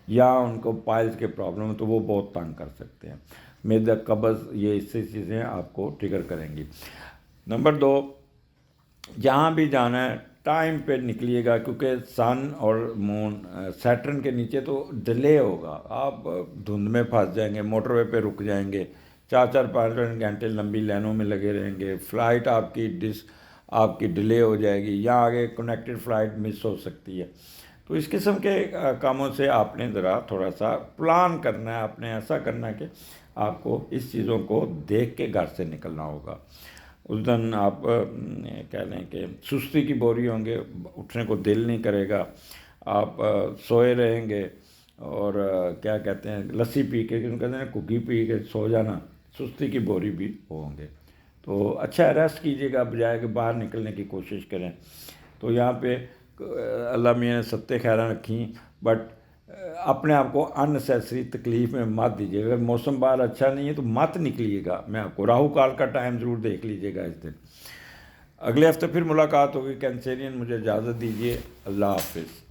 یا ان کو پائلز کے پرابلم ہے, تو وہ بہت تنگ کر سکتے ہیں. میدا, قبض, یہ اس سے چیزیں آپ کو ٹریگر کریں گی. نمبر 2, جہاں بھی جانا ہے ٹائم پہ نکلیے گا, کیونکہ سن اور مون سیٹرن کے نیچے تو ڈیلے ہوگا. آپ دھند میں پھنس جائیں گے, موٹر وے پہ رک جائیں گے, 4-5 گھنٹے لمبی لائنوں میں لگے رہیں گے, فلائٹ آپ کی ڈیلے ہو جائے گی, یا آگے کنیکٹڈ فلائٹ مس ہو سکتی ہے. تو اس قسم کے کاموں سے آپ نے ذرا تھوڑا سا پلان کرنا ہے, آپ نے ایسا کرنا ہے کہ آپ کو اس چیزوں کو دیکھ کے گھر سے نکلنا ہوگا. اس دن آپ کہہ لیں کہ سستی کی بوری ہوں گے, اٹھنے کو دل نہیں کرے گا, آپ سوئے رہیں گے, اور کیا کہتے ہیں لسی پی کے, کہتے ہیں کگی پی کے سو جانا, سستی کی بوری بھی ہوں گے. تو اچھا ریسٹ کیجیے گا, بجائے کہ باہر نکلنے کی کوشش کریں. تو یہاں پہ اللہ میاں نے ستیں خیراں رکھیں, بٹ اپنے آپ کو ان نیسیسری تکلیف میں مت دیجیے. اگر موسم باہر اچھا نہیں ہے تو مت نکلیے گا. میں آپ کو راہو کال کا ٹائم ضرور دیکھ لیجیے گا اس دن. اگلے ہفتے پھر ملاقات ہوگی. کینسیرین, مجھے اجازت دیجیے, اللہ حافظ.